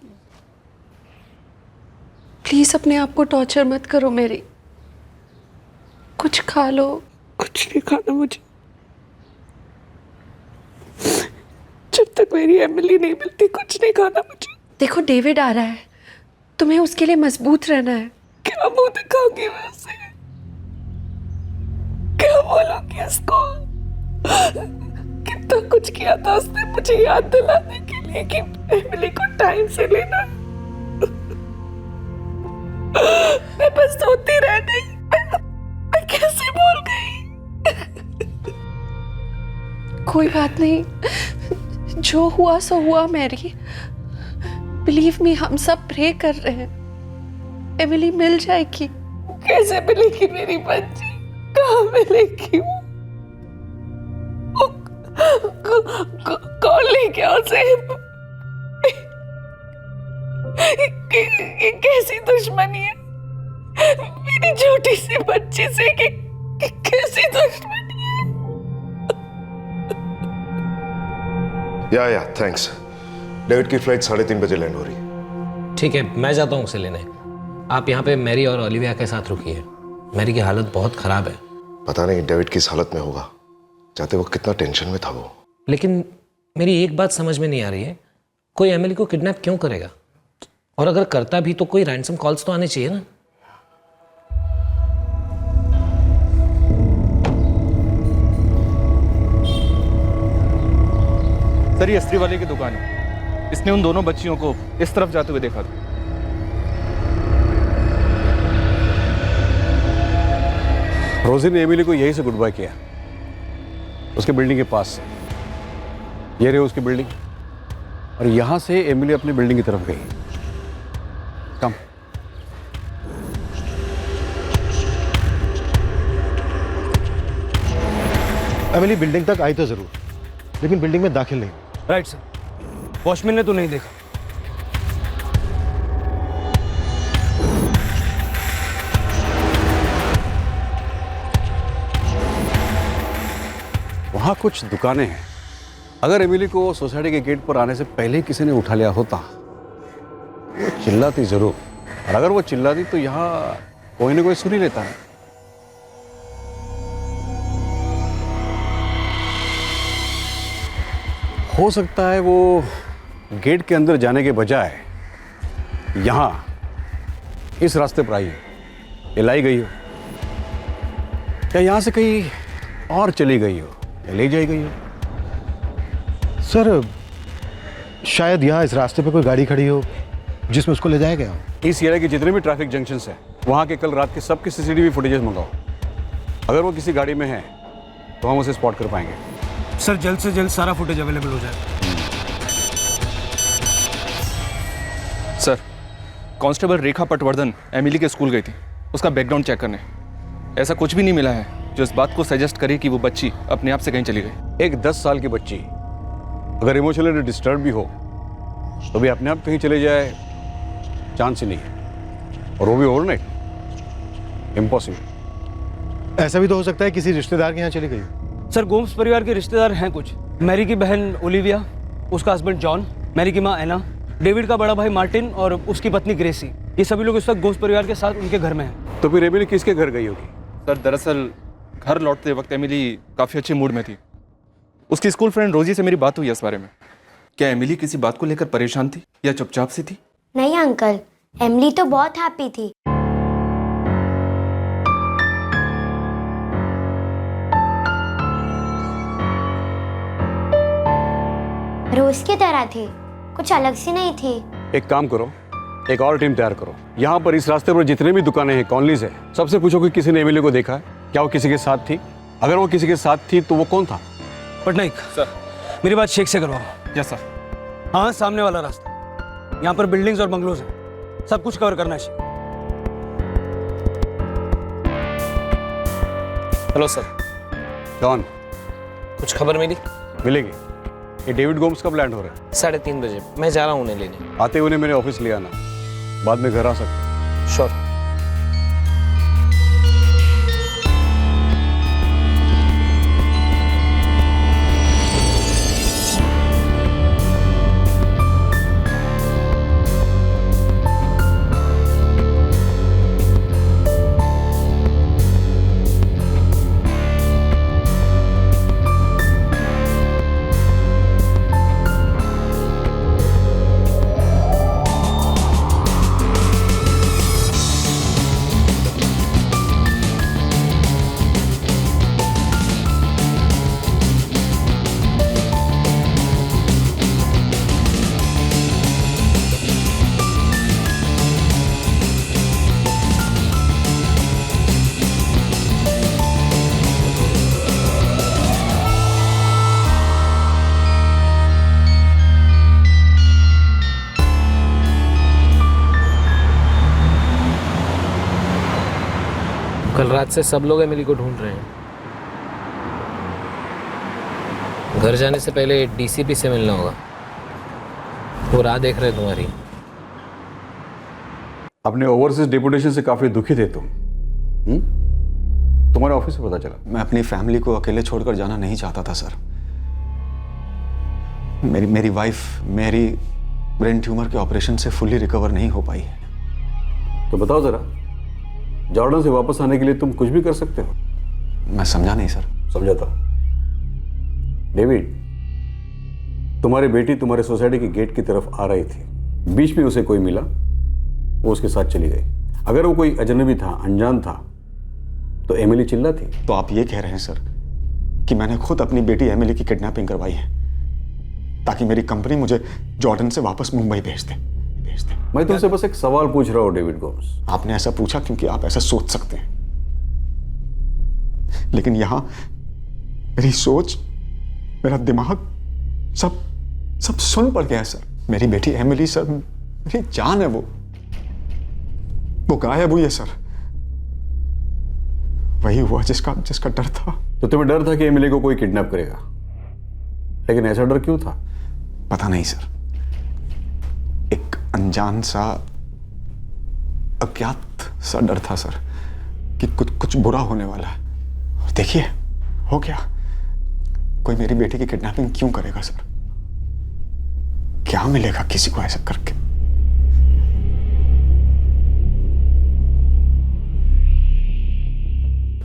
प्लीज अपने आप को टॉर्चर मत करो मेरी। कुछ खा लो। कुछ नहीं खाना मुझे, जब तक मेरी एमिली नहीं मिलती कुछ नहीं खाना मुझे। देखो डेविड आ रहा है, तुम्हें उसके लिए मजबूत रहना है। क्या मुंह दिखाऊंगी मैं उसे? क्या बोलूंगी उसको? कितना कुछ किया था उसने मुझे याद दिलाने के लिए कि एमिली को टाइम से लेना। मैं बस सोती रह गई। मैं कैसे भूल गई। कोई बात नहीं, जो हुआ सो हुआ मैरी। बिलीव मी, हम सब प्रे कर रहे हैं, एमिली मिल जाएगी। कैसे मिलेगी मेरी बच्ची? कहाँ मिलेगी वो? कौन ले गया उसे? ये कैसी दुश्मनी है मेरी छोटी सी बच्ची से? कैसी दुश्मनी है? या थैंक्स। डेविड की फ्लाइट 3:30 बजे लैंड हो रही है। ठीक है, मैं जाता हूँ उसे लेने। आप यहाँ पे मैरी और ओलिविया के साथ रुकिए। मैरी की हालत बहुत खराब है। पता नहीं डेविड किस हालत में होगा। जाते वक्त कितना टेंशन में था वो। लेकिन मेरी एक बात समझ में नहीं आ रही है, कोई एमिली को किडनैप क्यों करेगा? और अगर करता भी तो कोई रैंसम कॉल्स तो आने चाहिए ना। सर, ये अस्त्री वाले की दुकान है। इसने उन दोनों बच्चियों को इस तरफ जाते हुए देखा था। रोजी ने एमिली को यहीं से गुड बाय किया, उसके बिल्डिंग के पास से। ये रही उसकी बिल्डिंग, और यहां से एमिली अपनी बिल्डिंग की तरफ गई। कम। एमिली बिल्डिंग तक आई तो जरूर, लेकिन बिल्डिंग में दाखिल नहीं। राइट सर, वॉचमैन ने तो नहीं देखा। वहां कुछ दुकानें हैं। अगर एमिली को सोसाइटी के गेट पर आने से पहले किसी ने उठा लिया होता, वो चिल्लाती जरूर। और अगर वो चिल्लाती तो यहाँ कोई ना कोई सुन ही लेता है। हो सकता है वो गेट के अंदर जाने के बजाय यहाँ इस रास्ते पर आई हो, ये लाई गई हो, या यहाँ से कहीं और चली गई हो, या ले जाई गई हो। सर, शायद यहाँ इस रास्ते पे कोई गाड़ी खड़ी हो जिसमें उसको ले जाया गया। इस एरिया के जितने भी ट्रैफिक जंक्शंस हैं, वहाँ के कल रात के सबके सीसीटीवी फुटेजेस मंगाओ। अगर वो किसी गाड़ी में है तो हम उसे स्पॉट कर पाएंगे। सर, जल्द से जल्द सारा फुटेज अवेलेबल हो जाए। सर, कांस्टेबल रेखा पटवर्धन एमिली के स्कूल गई थी उसका बैकग्राउंड चेक करने। ऐसा कुछ भी नहीं मिला है जो इस बात को सजेस्ट करे कि वो बच्ची अपने आप से कहीं चली गई। एक 10 साल की बच्ची अगर इमोशनली डिस्टर्ब भी हो तो भी अपने आप कहीं चले जाए, चांस ही नहीं है। और वो भी ओवरनाइट, इम्पॉसिबल। ऐसा भी तो हो सकता है किसी रिश्तेदार के यहाँ चली गई। सर, गोम्स परिवार के रिश्तेदार हैं कुछ। मैरी की बहन ओलिविया, उसका हस्बैंड जॉन, मैरी की माँ एना, डेविड का बड़ा भाई मार्टिन और उसकी पत्नी ग्रेसी। ये सभी लोग इस वक्त गोम्स परिवार के साथ उनके घर में हैं। तो फिर एमिली किसके घर गई होगी? सर, दरअसल घर लौटते वक्त एमिली काफ़ी अच्छे मूड में थी। उसकी स्कूल फ्रेंड रोजी से मेरी बात हुई इस बारे में। क्या एमिली किसी बात को लेकर परेशान थी या चुपचाप सी थी? नहीं अंकल, एमिली तो बहुत हैप्पी थी। रोज की तरह थी, कुछ अलग सी नहीं थी। एक काम करो, एक और टीम तैयार करो। यहाँ पर इस रास्ते पर जितने भी दुकानें हैं, कॉलोनीज है, सबसे पूछो कि किसी ने एमिली को देखा है, क्या वो किसी के साथ थी। अगर वो किसी के साथ थी तो वो कौन था? पटनायक सर, मेरी बात शेख से करवाओ। Yes sir. हाँ, सामने वाला रास्ता। यहाँ पर बिल्डिंग्स और बंगलोज हैं, सब कुछ कवर करना चाहिए। Hello sir. जॉन, कुछ खबर मिली? मिलेगी। ये डेविड गोम्स कब लैंड हो रहा है? 3:30 बजे। मैं जा रहा हूँ उन्हें लेने। आते हुए मेरे ऑफिस ले आना, बाद में घर आ सकते। श्योर। कल रात से सब लोग एमिली को ढूंढ रहे हैं। घर जाने से पहले डीसीपी से मिलना होगा, वो राह देख रहे तुम्हारी। अपने ओवरसीज डेपुटेशन से काफी दुखी थे तुम। तुम्हारे ऑफिस से पता चला। मैं अपनी फैमिली को अकेले छोड़कर जाना नहीं चाहता था सर। मेरी वाइफ मेरी ब्रेन ट्यूमर के ऑपरेशन से फुल्ली रिकवर नहीं हो पाई है। तो बताओ जरा, जॉर्डन से वापस आने के लिए तुम कुछ भी कर सकते हो? मैं समझा नहीं सर। समझाता हूं। डेविड, तुम्हारी बेटी तुम्हारे सोसाइटी के गेट की तरफ आ रही थी, बीच में उसे कोई मिला, वो उसके साथ चली गई। अगर वो कोई अजनबी था, अनजान था, तो एमिली चिल्लाती। तो आप ये कह रहे हैं सर कि मैंने खुद अपनी बेटी एमिली की किडनैपिंग करवाई है ताकि मेरी कंपनी मुझे जॉर्डन से वापस मुंबई भेज दे? मैं तुमसे बस एक सवाल पूछ रहा हूं डेविड गोम्स। आपने ऐसा पूछा क्योंकि आप ऐसा सोच सकते हैं, लेकिन यहां मेरी सोच, मेरा दिमाग सब सुन पड़ गया है सर। मेरी बेटी एमिली सर, मेरी जान है। वो गायब हुई है सर। वही हुआ जिसका डर था। तो तुम्हें डर था कि एमिली को कोई किडनैप करेगा, लेकिन ऐसा डर क्यों था? पता नहीं सर, एक अनजान सा, अज्ञात सा डर था सर कि कुछ बुरा होने वाला है। और देखिए हो गया। कोई मेरी बेटी की किडनैपिंग क्यों करेगा सर? क्या मिलेगा किसी को ऐसा करके?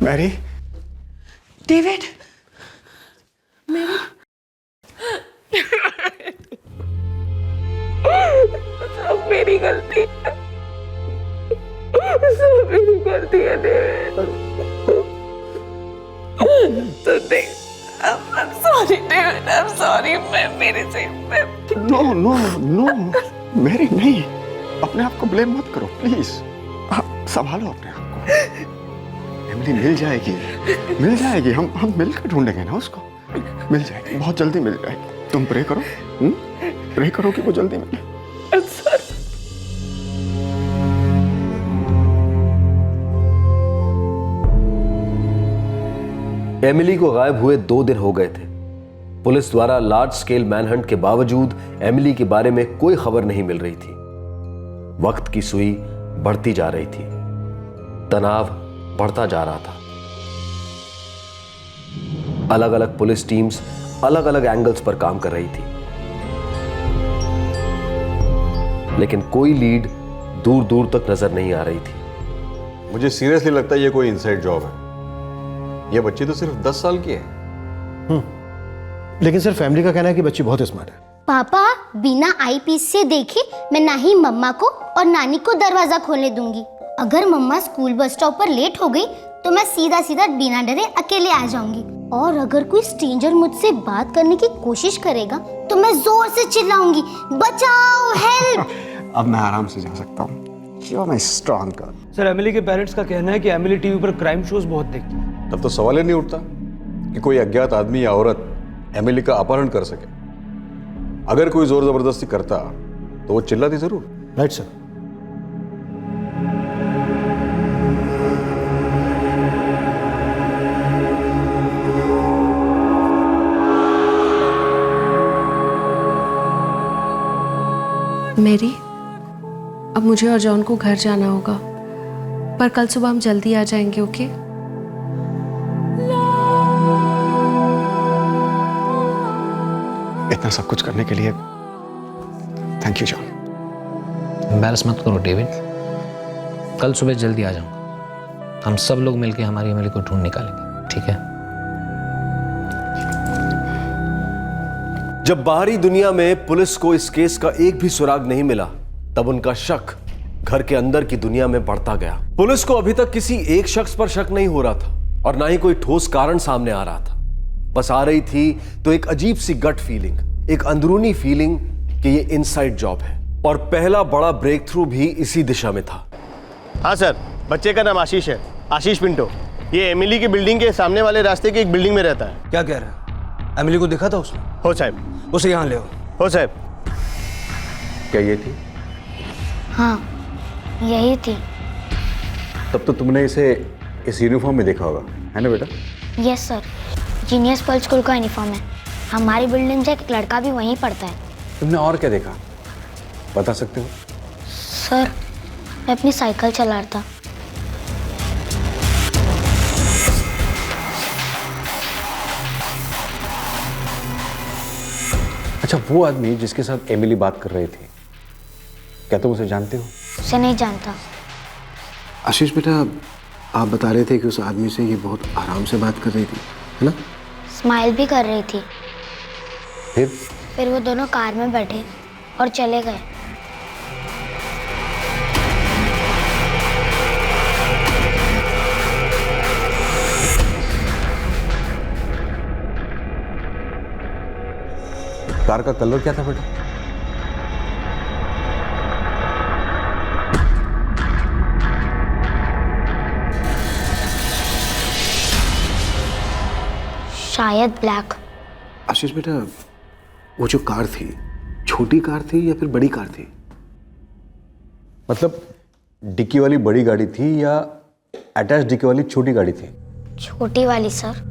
मैरी, डेविड, मेरी सब मेरी गलती है, सब मेरी गलती है डेविड। तो देख, I'm sorry David, I'm sorry। मैं मेरे से नो मैरी नहीं, अपने आप को ब्लेम मत करो प्लीज। संभालो अपने आप को। एमिली मिल जाएगी। हम मिलकर ढूंढेंगे ना उसको। मिल जाएगी, बहुत जल्दी मिल जाएगी। तुम प्रे करो, प्रे करो कि वो जल्दी मिले। एमिली को गायब हुए 2 दिन हो गए थे। पुलिस द्वारा लार्ज स्केल मैनहंट के बावजूद एमिली के बारे में कोई खबर नहीं मिल रही थी। वक्त की सुई बढ़ती जा रही थी, तनाव बढ़ता जा रहा था। अलग अलग पुलिस टीम्स अलग अलग एंगल्स पर काम कर रही थी, लेकिन कोई लीड दूर दूर तक नजर नहीं आ रही थी। मुझे सीरियसली लगता है ये कोई इनसाइड जॉब है। ये बच्ची तो सिर्फ 10 साल की है। लेकिन सर फैमिली का कहना है कि बच्ची बहुत स्मार्ट है। पापा, बिना आईपीस से देखे मैं ना ही मम्मा को और नानी को दरवाजा खोलने दूंगी। अगर मम्मा स्कूल बस स्टॉप पर लेट हो गई तो मैं सीधा सीधा बिना डरे अकेले आ जाऊंगी। और अगर कोई स्ट्रेंजर मुझसे बात करने की कोशिश करेगा तो मैं जोर से चिल्लाऊंगी, बचाओ, हेल्प। अब मैं आराम से जा सकता हूँ। You're my strong girl. Sir, Emily के पेरेंट्स का कहना है कि एमिली टीवी पर क्राइम शोज बहुत देखती है। तब तो सवाल ही नहीं उठता कि कोई अज्ञात आदमी या औरत एमिली का अपहरण कर सके। अगर कोई जोर जबरदस्ती करता तो वो चिल्लाती जरूर। Right sir. मेरी, अब मुझे और जॉन को घर जाना होगा, पर कल सुबह हम जल्दी आ जाएंगे, ओके? इतना सब कुछ करने के लिए थैंक यू जॉन। एम्बैरस मत करो डेविड, कल सुबह जल्दी आ जाऊंगा। हम सब लोग मिलकर हमारी एमिली को ढूंढ निकालेंगे, ठीक है? जब बाहरी दुनिया में पुलिस को इस केस का एक भी सुराग नहीं मिला, तब उनका शक घर के अंदर की दुनिया में बढ़ता गया। पुलिस को अभी तक किसी एक शख्स पर शक नहीं हो रहा था और ना ही कोई ठोस कारण सामने आ रहा था। बस आ रही थी तो एक अजीब सी गट फीलिंग, एक अंदरूनी फीलिंग कि ये इनसाइड जॉब है। और पहला बड़ा ब्रेक थ्रू भी इसी दिशा में था। हाँ सर, बच्चे का नाम आशीष है, आशीष पिंटो। ये एमिली की बिल्डिंग के सामने वाले रास्ते की एक बिल्डिंग में रहता है। क्या कह रहा है? एमिली को देखा था उसने? हो साहब। उसे यहाँ ले आओ। हो साहब। क्या ये थी? हाँ, यही थी। तब तो तुमने इसे इस यूनिफॉर्म में देखा होगा, है ना बेटा? Yes sir, genius pearl school का यूनिफॉर्म है। हमारी बिल्डिंग से एक लड़का भी वहीं पढ़ता है। तुमने और क्या देखा, बता सकते हो? सर, मैं अपनी साइकिल चला रहा था। अच्छा, वो आदमी जिसके साथ एमिली बात कर रही थी, क्या तुम उसे जानते हो? उसे नहीं जानता। आशीष बेटा, आप बता रहे थे कि उस आदमी से ये बहुत आराम से बात कर रही थी, है ना? स्माइल भी कर रही थी। फिर वो दोनों कार में बैठे और चले गए। कार का कलर क्या था बेटा? शायद ब्लैक। आशीष बेटा, वो जो कार थी, छोटी कार थी या फिर बड़ी कार थी? मतलब डिक्की वाली बड़ी गाड़ी थी या अटैच डिक्की वाली छोटी गाड़ी थी? छोटी वाली सर।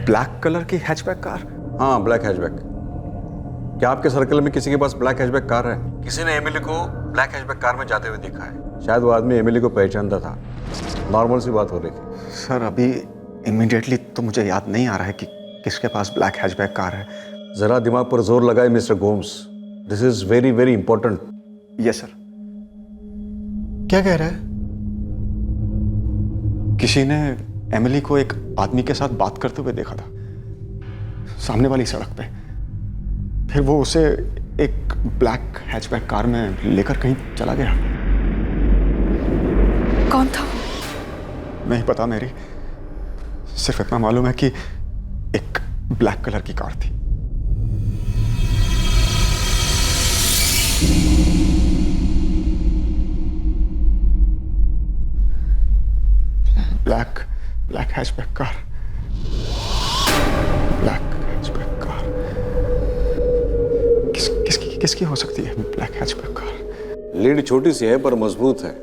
ब्लैक कलर की हैचबैक कार? हाँ, ब्लैक हैचबैक। क्या आपके सर्कल में किसी के पास ब्लैक हैचबैक कार है? किसी ने एमिली को ब्लैक हैचबैक कार में जाते हुए देखा है? शायद वो आदमी एमिली को पहचानता था। नॉर्मल सी बात हो रही थी। सर, अभी इमीडिएटली तो मुझे याद नहीं आ रहा है कि किसके पास ब्लैक हैचबैक कार है। जरा दिमाग पर जोर लगाए mister Gomes, this is very very important. Yes sir. क्या कह रहा है? किसी ने एमिली को एक आदमी के साथ बात करते हुए देखा था सामने वाली सड़क पे। फिर वो उसे एक ब्लैक हैचबैक कार में लेकर कहीं चला गया। कौन था? नहीं पता मेरी, सिर्फ इतना मालूम है कि एक ब्लैक कलर की कार थी। Black hatchback car. Black hatchback car किसकी हो सकती है ब्लैक हैचबैक कार? लीड छोटी सी है पर मजबूत है।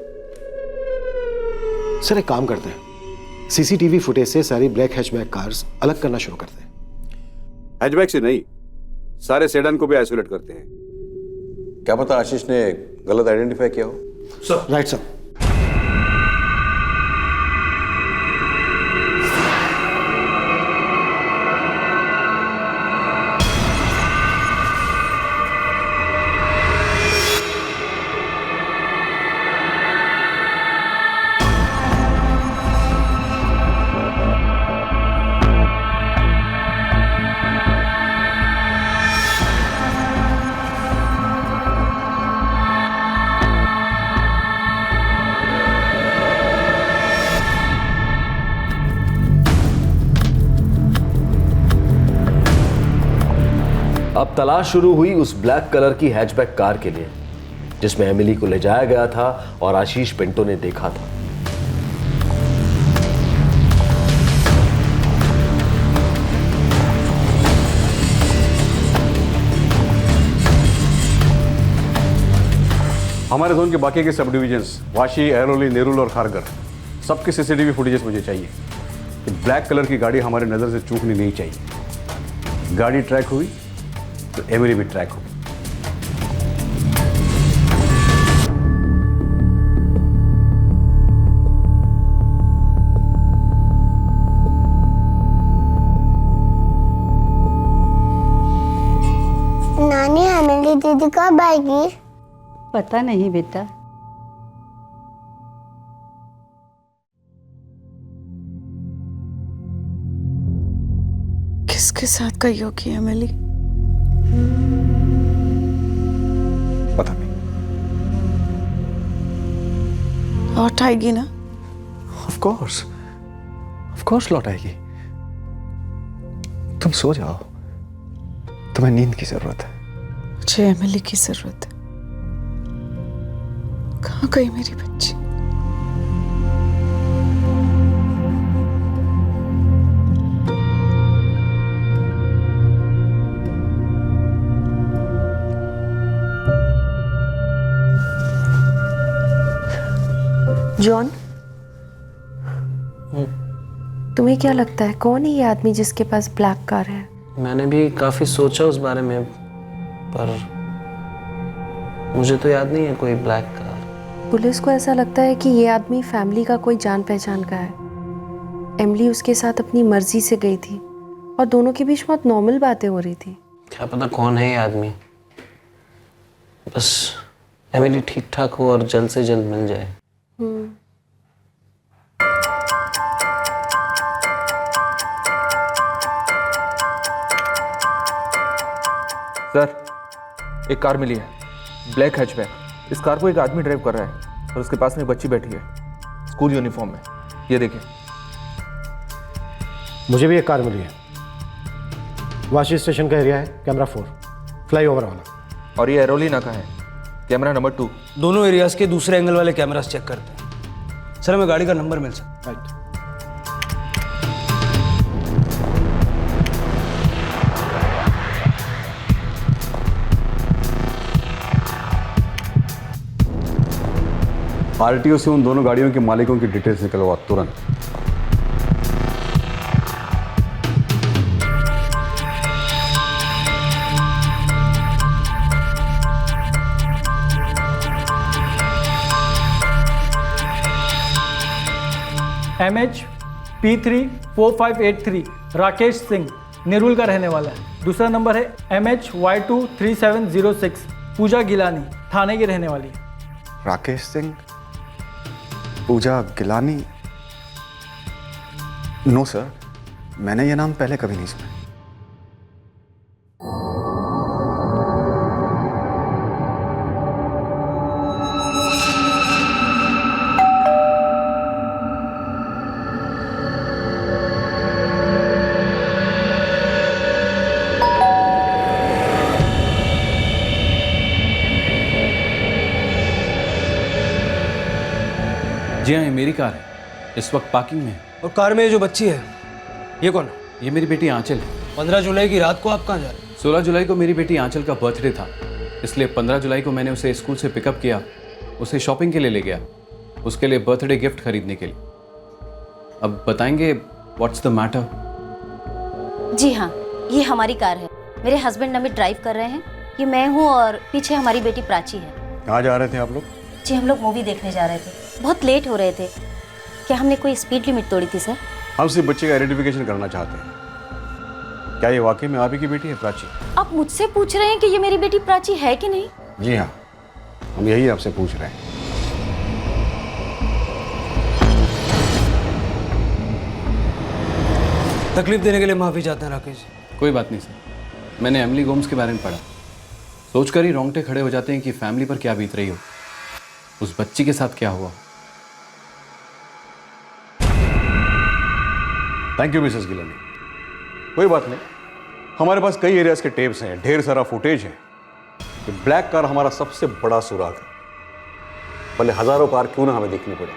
सर, एक काम करते हैं, सीसीटीवी फुटेज से सारी ब्लैक हैचबैक कार्स अलग करना शुरू करते हैं। हैचबैक से नहीं, सारे सेडान को भी आइसोलेट करते हैं। क्या पता आशीष ने गलत आइडेंटिफाई किया हो। Sir, right sir. अब तलाश शुरू हुई उस ब्लैक कलर की हैचबैक कार के लिए जिसमें एमिली को ले जाया गया था और आशीष पिंटो ने देखा था। हमारे जोन के बाकी के सब डिविजन्स, वाशी, एरोली, नेरुल और खारगर, सबके सीसीटीवी फुटेजेस मुझे चाहिए। कि ब्लैक कलर की गाड़ी हमारे नज़र से चूकनी नहीं चाहिए। गाड़ी ट्रैक हुई तो एमिली भी ट्रैक होगी। नानी, एमिली दीदी कब आएगी? पता नहीं बेटा। किसके साथ गई होगी एमिली? पता नहीं। लौट आएगी ना? ऑफ कोर्स लौट आएगी। तुम सो जाओ, तुम्हें नींद की जरूरत है। मुझे एमिली की जरूरत है। कहाँ गई मेरी बच्ची? जॉन, तुम्हें क्या लगता है कौन है ये आदमी जिसके पास ब्लैक कार है? मैंने भी काफ़ी सोचा उस बारे में, पर मुझे तो याद नहीं है कोई ब्लैक कार। पुलिस को ऐसा लगता है कि ये आदमी फैमिली का कोई जान पहचान का है। एमिली उसके साथ अपनी मर्जी से गई थी और दोनों के बीच बहुत नॉर्मल बातें हो रही थी। क्या पता कौन है ये आदमी। बस एमिली ठीक ठाक हो और जल्द से जल्द मिल जाए। सर, एक कार मिली है, ब्लैक हैचबैक। इस कार को एक आदमी ड्राइव कर रहा है और उसके पास में एक बच्ची बैठी है स्कूल यूनिफॉर्म में। ये देखिए। मुझे भी एक कार मिली है, वाशी स्टेशन का एरिया है, कैमरा 4, फ्लाईओवर वाला। और ये एरोलीना का है, कैमरा नंबर 2। दोनों एरियाज के दूसरे एंगल वाले कैमरास चेक करते हैं। सर, हमें गाड़ी का नंबर मिल सकता है? राइट। आरटीओ से उन दोनों गाड़ियों के मालिकों की डिटेल्स निकलवा तुरंत। MH4583 राकेश सिंह नेरुल का रहने वाला है। दूसरा नंबर है MHY23706 पूजा गिलानी थाने की रहने वाली है। राकेश सिंह, पूजा गिलानी? नो सर, मैंने ये नाम पहले कभी नहीं सुना। जी हाँ, ये मेरी कार है, इस वक्त पार्किंग में है। और कार में ये जो बच्ची है, ये कौन है? ये मेरी बेटी आंचल है। 15 जुलाई की रात को आप कहाँ जा रहे हैं? 16 जुलाई को मेरी बेटी आंचल का बर्थडे था, इसलिए 15 जुलाई को मैंने उसे स्कूल से पिकअप किया, उसे शॉपिंग के लिए ले गया, उसके लिए बर्थडे गिफ्ट खरीदने के लिए। अब बताएंगे व्हाट्स द मैटर? जी हाँ, ये हमारी कार है, मेरे हस्बैंड अमित ड्राइव कर रहे हैं, ये मैं हूँ और पीछे हमारी बेटी प्राची है। कहाँ जा रहे थे आप लोग? जी हम लोग मूवी देखने जा रहे थे, बहुत लेट हो रहे थे। क्या हमने कोई स्पीड लिमिट तोड़ी थी सर? हम सिर्फ बच्चे का आइडेंटिफिकेशन करना चाहते हैं। क्या ये वाकई में आप ही की बेटी है प्राची? आप मुझसे पूछ रहे हैं कि ये मेरी बेटी प्राची है कि नहीं? जी हाँ, हम यही आपसे पूछ रहे हैं। तकलीफ देने के लिए माफी चाहते हैं राकेश। कोई बात नहीं सर, मैंने एमिली गोम्स के बारे में पढ़ा, सोचकर ही रोंगटे खड़े हो जाते हैं कि फैमिली पर क्या बीत रही हो, उस बच्ची के साथ क्या हुआ। Thank you Mrs Gilani. कोई बात नहीं, हमारे पास कई एरियाज के टेप्स हैं, ढेर सारा फुटेज है। ये ब्लैक कार हमारा सबसे बड़ा सुराग है, भले हजारों कार क्यों ना हमें देखनी पड़े।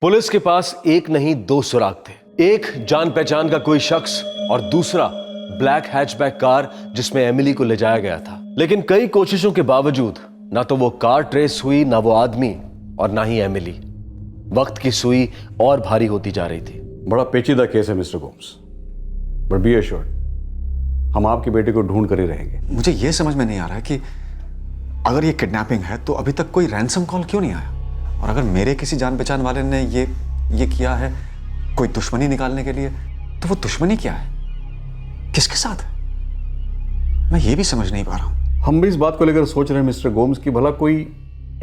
पुलिस के पास एक नहीं दो सुराग थे, एक जान पहचान का कोई शख्स और दूसरा ब्लैक हैचबैक कार जिसमें एमिली को ले जाया गया था। लेकिन कई कोशिशों के बावजूद ना तो वो कार ट्रेस हुई, ना वो आदमी और ना ही एमिली। वक्त की सुई और भारी होती जा रही थी। बड़ा पेचीदा केस है mister Gomes, but be assured हम आपकी बेटी को ढूंढ कर ही रहेंगे। मुझे ये समझ में नहीं आ रहा है कि अगर ये किडनैपिंग है तो अभी तक कोई रैंसम कॉल क्यों नहीं आया, और अगर मेरे किसी जान पहचान वाले ने ये किया है कोई दुश्मनी निकालने के लिए, तो वो दुश्मनी क्या है, किसके साथ है, मैं ये भी समझ नहीं पा रहा हूं। हम भी इस बात को लेकर सोच रहे हैं मिस्टर गोम्स कि भला कोई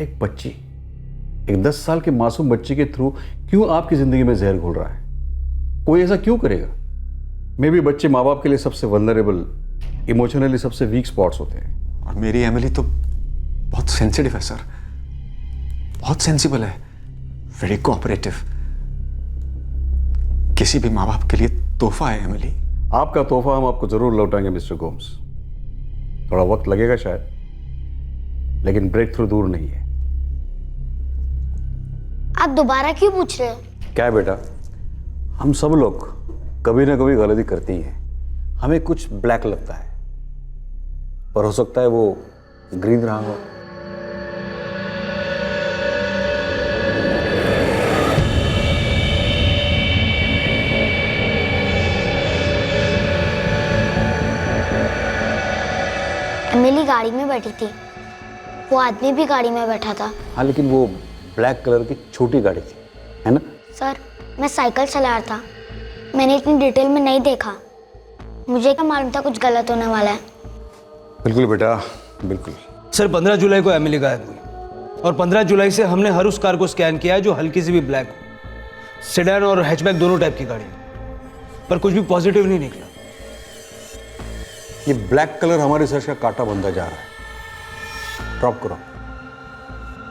एक बच्ची, एक 10 साल के मासूम बच्ची के थ्रू क्यों आपकी जिंदगी में जहर घोल रहा है। कोई ऐसा क्यों करेगा? मे बी बच्चे माँ बाप के लिए सबसे वल्नरेबल, इमोशनली सबसे वीक स्पॉट्स होते हैं। और मेरी एमिली तो बहुत सेंसिटिव है सर, बहुत सेंसिबल है, वेरी कोऑपरेटिव। किसी भी माँ बाप के लिए तोहफा है एमिली। आपका तोहफा हम आपको जरूर लौटाएंगे मिस्टर गोम्स। थोड़ा वक्त लगेगा शायद, लेकिन ब्रेक थ्रू दूर नहीं है। आप दोबारा क्यों पूछ रहे हो? क्या है बेटा, हम सब लोग कभी ना कभी गलती करती हैं। हमें कुछ ब्लैक लगता है, पर हो सकता है वो ग्रीन रहा हो। एमिली गाड़ी में बैठी थी, वो आदमी भी गाड़ी में बैठा था। हाँ, लेकिन वो ब्लैक कलर की छोटी गाड़ी थी, है ना? सर, मैं साइकिल चला रहा था, मैंने इतनी डिटेल में नहीं देखा। मुझे क्या मालूम था कुछ गलत होने वाला है। बिल्कुल बेटा, बिल्कुल। सर 15 जुलाई को एमिली गायब हुई और 15 जुलाई से हमने हर उस कार को स्कैन किया है जो हल्की सी भी ब्लैक हो। सेडान और हैचबैक दोनों टाइप की गाड़ी, पर कुछ भी पॉजिटिव नहीं निकला। ये ब्लैक कलर हमारे सर्च का कांटा बनता जा रहा है। ड्रॉप करो।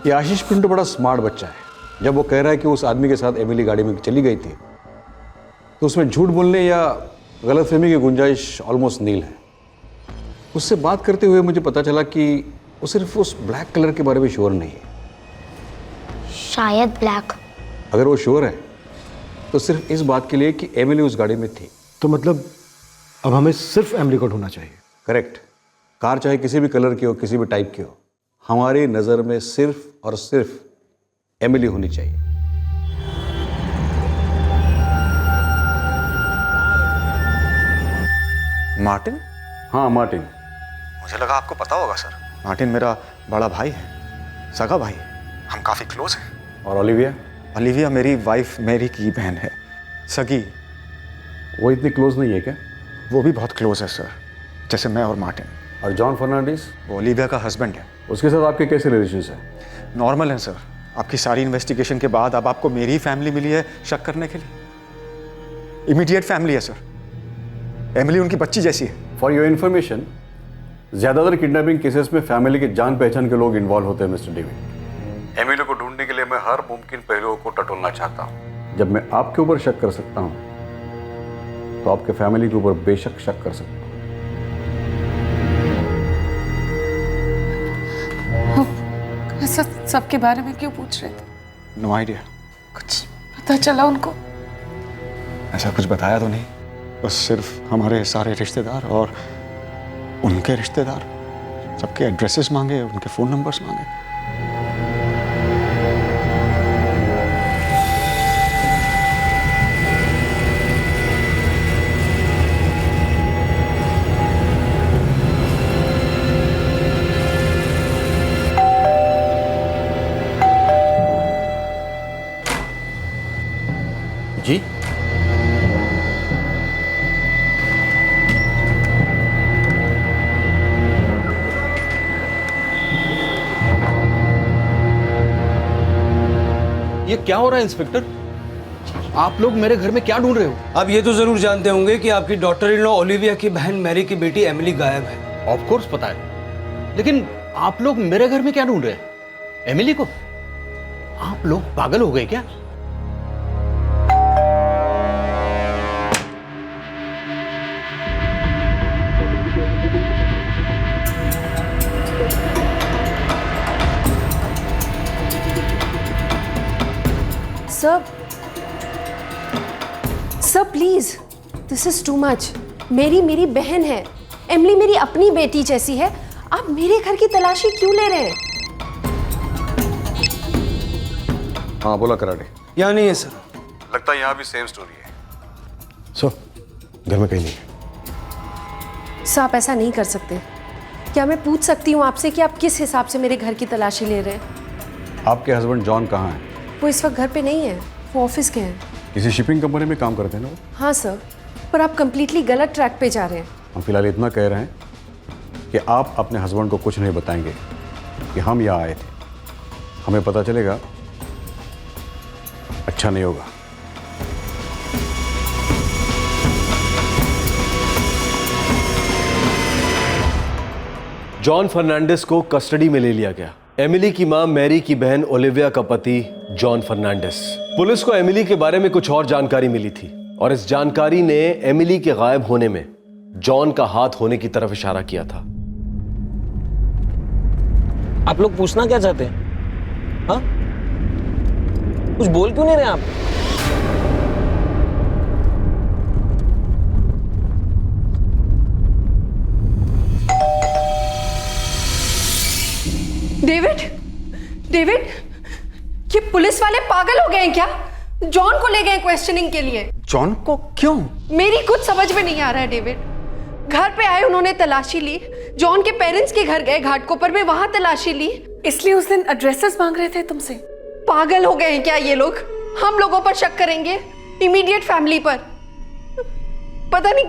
ये आशीष पिंटो बड़ा स्मार्ट बच्चा है। जब वो कह रहा है कि उस आदमी के साथ एमिली गाड़ी में चली गई थी, तो उसमें झूठ बोलने या गलतफहमी की गुंजाइश ऑलमोस्ट नील है। उससे बात करते हुए मुझे पता चला कि वो सिर्फ उस ब्लैक कलर के बारे में श्योर नहीं है। शायद ब्लैक। अगर वो श्योर है तो सिर्फ इस बात के लिए कि एमिली उस गाड़ी में थी। तो मतलब अब हमें सिर्फ एमिली को ढूंढना चाहिए। करेक्ट। कार चाहे किसी भी कलर की हो, किसी भी टाइप की हो, हमारी नजर में सिर्फ और सिर्फ एमिली होनी चाहिए। मार्टिन? हाँ, मार्टिन। मुझे लगा आपको पता होगा सर। मार्टिन मेरा बड़ा भाई है, सगा भाई। हम काफ़ी क्लोज हैं। और ओलिविया? ओलिविया मेरी वाइफ मैरी की बहन है, सगी। वो इतनी क्लोज नहीं है क्या? वो भी बहुत क्लोज है सर, जैसे मैं और मार्टिन। और जॉन फर्नांडिस? वो ओलिविया का हस्बैंड है। उसके साथ आपके कैसे रिलेशंस हैं? नॉर्मल है सर। आपकी सारी इन्वेस्टिगेशन के बाद अब आपको मेरी फैमिली मिली है शक करने के लिए। इमीडिएट फैमिली है सर। एमिली उनकी बच्ची जैसी है। फॉर योर इन्फॉर्मेशन, ज्यादातर किडनैपिंग केसेस में फैमिली के जान पहचान के लोग इन्वॉल्व होते हैं मिस्टर डेविड। एमिली को ढूंढने के लिए मैं हर मुमकिन पहलुओं को टटोलना चाहता हूँ। जब मैं आपके ऊपर शक कर सकता हूँ, तो आपके फैमिली के ऊपर बेशक शक कर सकता हूँ। ऐसा सबके बारे में क्यों पूछ रहे थे? No idea. कुछ पता चला उनको? ऐसा कुछ बताया तो नहीं, बस सिर्फ हमारे सारे रिश्तेदार और उनके रिश्तेदार, सबके एड्रेसेस मांगे, उनके फ़ोन नंबर्स मांगे। जी? ये क्या हो रहा है इंस्पेक्टर? आप लोग मेरे घर में क्या ढूंढ रहे हो? आप ये तो जरूर जानते होंगे कि आपकी डॉटर इन लॉ ओलिविया की बहन मैरी की बेटी एमिली गायब है। ऑफ कोर्स पता है, लेकिन आप लोग मेरे घर में क्या ढूंढ रहे हैं? एमिली को? आप लोग पागल हो गए क्या? Sir please, this is too much. मेरी बहन है, एमिली मेरी अपनी बेटी जैसी है। आप मेरे घर की तलाशी क्यों ले रहे हैं? हाँ, बोला कराटे। यहाँ नहीं है सर। लगता है यहाँ भी सेम स्टोरी है। सर, घर में कहीं नहीं है। सर आप ऐसा नहीं कर सकते। क्या मैं पूछ सकती हूँ आपसे कि आप किस हिसाब से मेरे घर की तलाशी ले रहे हैं? आपके हस्बैंड जॉन कहाँ हैं? वो इस वक्त घर पे नहीं है, वो ऑफिस के हैं। किसी शिपिंग कंपनी में काम करते हैं ना वो? हाँ सर, पर आप कंप्लीटली गलत ट्रैक पे जा रहे हैं। हम फिलहाल इतना कह रहे हैं कि आप अपने हस्बैंड को कुछ नहीं बताएंगे कि हम यहाँ आए थे। हमें पता चलेगा, अच्छा नहीं होगा। जॉन फर्नांडिस को कस्टडी में ले लिया गया। एमिली की मां मैरी की बहन ओलिविया का पति जॉन फर्नांडिस। पुलिस को एमिली के बारे में कुछ और जानकारी मिली थी। और इस जानकारी ने एमिली के गायब होने में जॉन का हाथ होने की तरफ इशारा किया था। आप लोग पूछना क्या चाहते हैं? हाँ, कुछ बोल क्यों नहीं रहे आप? डेविड, ये पुलिस वाले पागल हो गए हैं क्या? जॉन को ले गए क्वेश्चनिंग के लिए। जॉन को क्यों? मेरी कुछ समझ में नहीं आ रहा है डेविड। घर पे आए, उन्होंने तलाशी ली, जॉन के पेरेंट्स के घर गए घाटकोपर में, वहां तलाशी ली। इसलिए उस दिन एड्रेसेस मांग रहे थे तुमसे। पागल हो गए हैं क्या ये लोग? हम लोगों पर शक करेंगे, इमीडिएट फैमिली पर। पता नहीं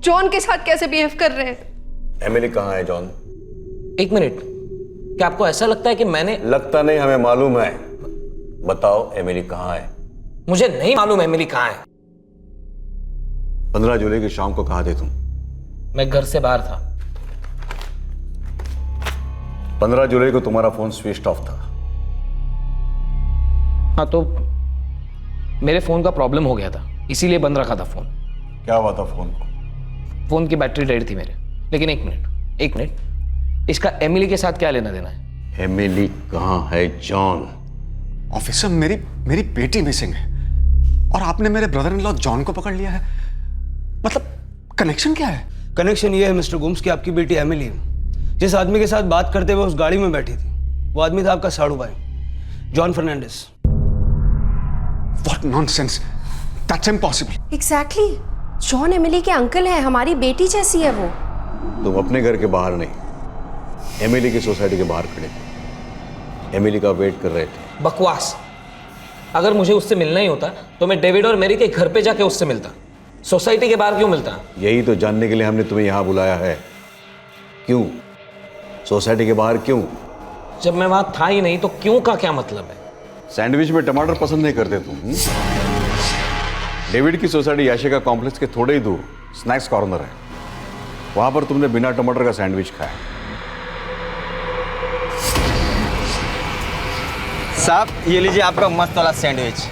जॉन के साथ कैसे बिहेव कर रहे हैं। एमिली कहाँ है जॉन? एक मिनट, क्या आपको ऐसा लगता है कि मैंने? लगता नहीं, हमें मालूम है। बताओ एमिली कहाँ है? मुझे नहीं मालूम एमिली कहाँ है। 15 जुलाई की शाम को कहाँ थे तुम? मैं घर से बाहर था। 15 जुलाई को तुम्हारा फोन स्विच ऑफ था। हाँ, तो मेरे फोन का प्रॉब्लम हो गया था, इसीलिए बंद रखा था फोन। क्या हुआ था फोन को? फोन की बैटरी डेड थी मेरे। लेकिन एक मिनट, इसका एमिली के साथ क्या लेना देना है? एमिली कहाँ है जॉन? ऑफिसर, मेरी बेटी मिसिंग है और आपने मेरे ब्रदर इन लॉ जॉन को पकड़ लिया है। मतलब कनेक्शन क्या है? कनेक्शन ये है मिस्टर गुम्स कि आपकी बेटी एमिली जिस आदमी के साथ बात करते हुए उस गाड़ी में बैठी थी, वो आदमी था आपका साड़ू भाई, John Fernandes. What nonsense! That's impossible. Exactly, John Emily के अंकल हैं, हमारी बेटी जैसी है वो। तुम अपने घर के बाहर नहीं, एमिली की सोसाइटी के बाहर खड़े थे, एमिली का वेट कर रहे थे। बकवास। अगर मुझे उससे मिलना ही होता तो मैं डेविड और मेरी के घर पे जाके उससे मिलता, सोसाइटी के बाहर क्यों मिलता? यही तो जानने के लिए हमने तुम्हें यहां बुलाया है। क्यों? सोसाइटी के बाहर क्यों? जब मैं वहां था ही नहीं तो क्यों का क्या मतलब है? सैंडविच में टमाटर पसंद नहीं करते तुम? डेविड की सोसाइटी याशिका कॉम्प्लेक्स के थोड़े ही दूर स्नैक्स कॉर्नर है, वहां पर तुमने बिना टमाटर का सैंडविच खाया। साहब, ये लीजिए आपका मस्त वाला सैंडविच।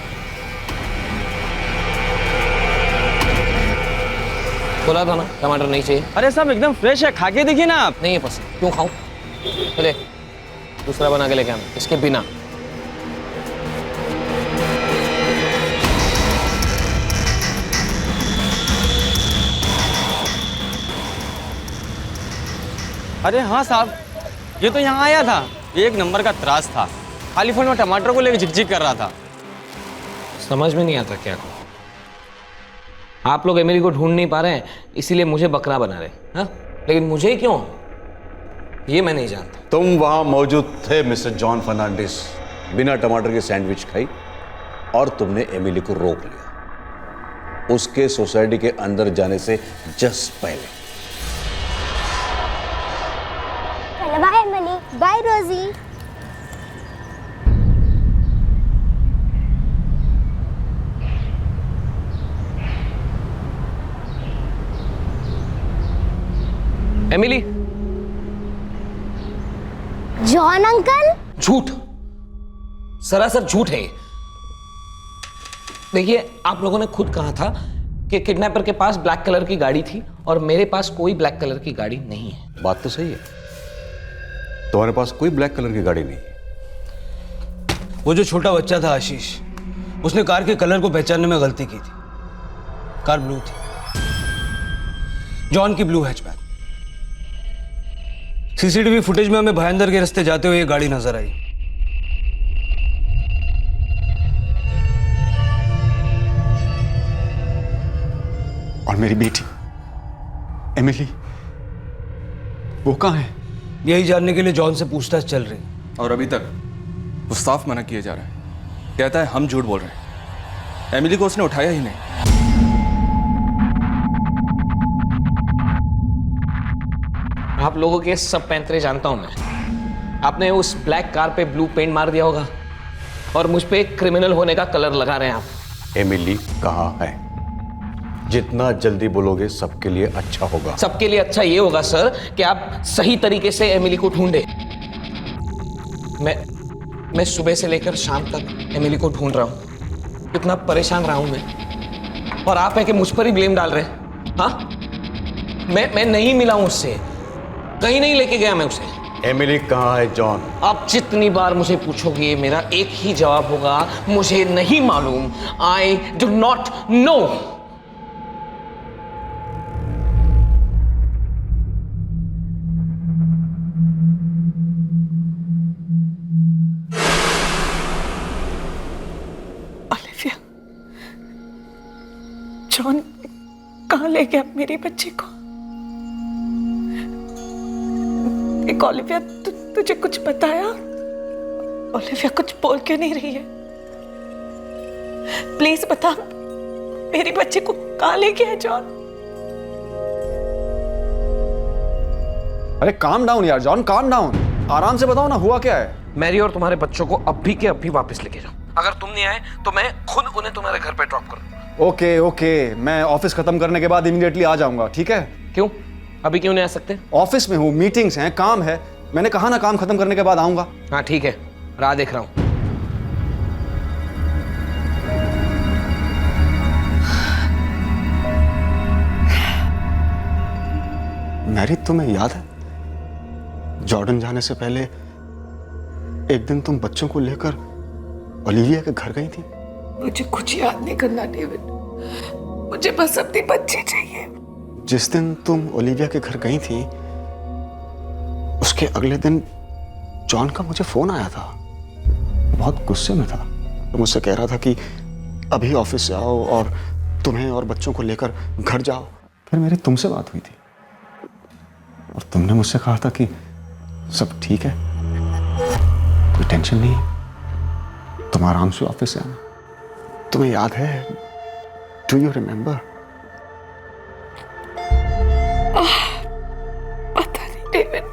बोला था ना टमाटर नहीं चाहिए। अरे साहब, एकदम फ्रेश है, खा के देखिए ना आप। नहीं है पसंद, क्यों खाऊं? चले दूसरा बना के लेके आना, इसके बिना। अरे हाँ साहब, ये तो यहाँ आया था, एक नंबर का त्रास था, खाली फोन में टमाटर को लेकर झिकझिक कर रहा था। समझ में नहीं आता क्या करूं। आप लोग एमिली को ढूंढ नहीं पा रहे हैं, इसीलिए मुझे बकरा बना रहे हैं। हाँ? लेकिन मुझे क्यों, ये मैं नहीं जानता। तुम वहां मौजूद थे मिस्टर जॉन फर्नांडिस, बिना टमाटर के सैंडविच खाई और तुमने एमिली को रोक लिया उसके सोसाइटी के अंदर जाने से जस्ट पहले। Bye Emily, bye Rosie. Emily. John uncle? झूठ, सरासर झूठ है ये। देखिए, आप लोगों ने खुद कहा था कि किडनैपर के पास ब्लैक कलर की गाड़ी थी और मेरे पास कोई ब्लैक कलर की गाड़ी नहीं है। बात तो सही है, तुम्हारे पास कोई ब्लैक कलर की गाड़ी नहीं है। वो जो छोटा बच्चा था आशीष, उसने कार के कलर को पहचानने में गलती की थी। कार ब्लू थी, जॉन की ब्लू हैचबैक। सीसीटीवी फुटेज में हमें भायंदर के रास्ते जाते हुए ये गाड़ी नजर आई। और मेरी बेटी एमिली, वो कहाँ है? यही जानने के लिए जॉन से पूछताछ चल रही। और अभी तक वो साफ मना किए जा रहा है, कहता है हम झूठ बोल रहे हैं, एमिली को उसने उठाया ही नहीं। आप लोगों के सब पैंतरे जानता हूं मैं। आपने उस ब्लैक कार पे ब्लू पेंट मार दिया होगा और मुझ पे क्रिमिनल होने का कलर लगा रहे हैं आप। एमिली कहाँ है? जितना जल्दी बोलोगे सबके लिए अच्छा होगा। सबके लिए अच्छा ये होगा सर कि आप सही तरीके से एमिली को ढूंढे। मैं सुबह से लेकर शाम तक एमिली को ढूंढ रहा हूं, कितना परेशान रहा हूं मैं। और आप है कि मुझ पर ही ब्लेम डाल रहे हैं। हाँ, मैं नहीं मिला हूं उससे, कहीं नहीं लेके गया मैं उसे। एमिली कहाँ है जॉन? आप जितनी बार मुझे पूछोगे मेरा एक ही जवाब होगा, मुझे नहीं मालूम। I do not know. Olivia, John कहाँ ले गया मेरी बच्ची को? एक ओलिविया, तुझे कुछ बताया? ओलिविया कुछ बोल क्यों नहीं रही है? प्लीज बता, मेरी बच्ची को कहाँ ले गया है जॉन? अरे काम डाउन यार जॉन, काम डाउन, आराम से बताओ ना हुआ क्या है। मैरी और तुम्हारे बच्चों को अभी के अभी वापस लेके जाओ। अगर तुम नहीं आए तो मैं खुद उन्हें तुम्हारे घर पे ड्रॉप कर दूंगा। ओके ओके, मैं ऑफिस खत्म करने के बाद इमीडिएटली आ जाऊंगा, ठीक है? क्यों, अभी क्यों नहीं आ सकते? ऑफिस में हूँ, मीटिंग्स हैं, काम है। मैंने कहा ना काम खत्म करने के बाद आऊंगा। हाँ ठीक है, राह देख रहा हूं। मैरी, तुम्हें याद है जॉर्डन जाने से पहले एक दिन तुम बच्चों को लेकर ओलिविया के घर गई थी? मुझे कुछ याद नहीं करना डेविड, मुझे बस अपनी बच्ची चाहिए। जिस दिन तुम ओलिविया के घर गई थी उसके अगले दिन जॉन का मुझे फोन आया था। बहुत गुस्से में था, तो मुझसे कह रहा था कि अभी ऑफिस से आओ और तुम्हें और बच्चों को लेकर घर जाओ। फिर मेरी तुमसे बात हुई थी और तुमने मुझसे कहा था कि सब ठीक है, कोई टेंशन नहीं, तुम आराम से ऑफिस से आना। तुम्हें याद है? Do you remember? पता नहीं डेविड,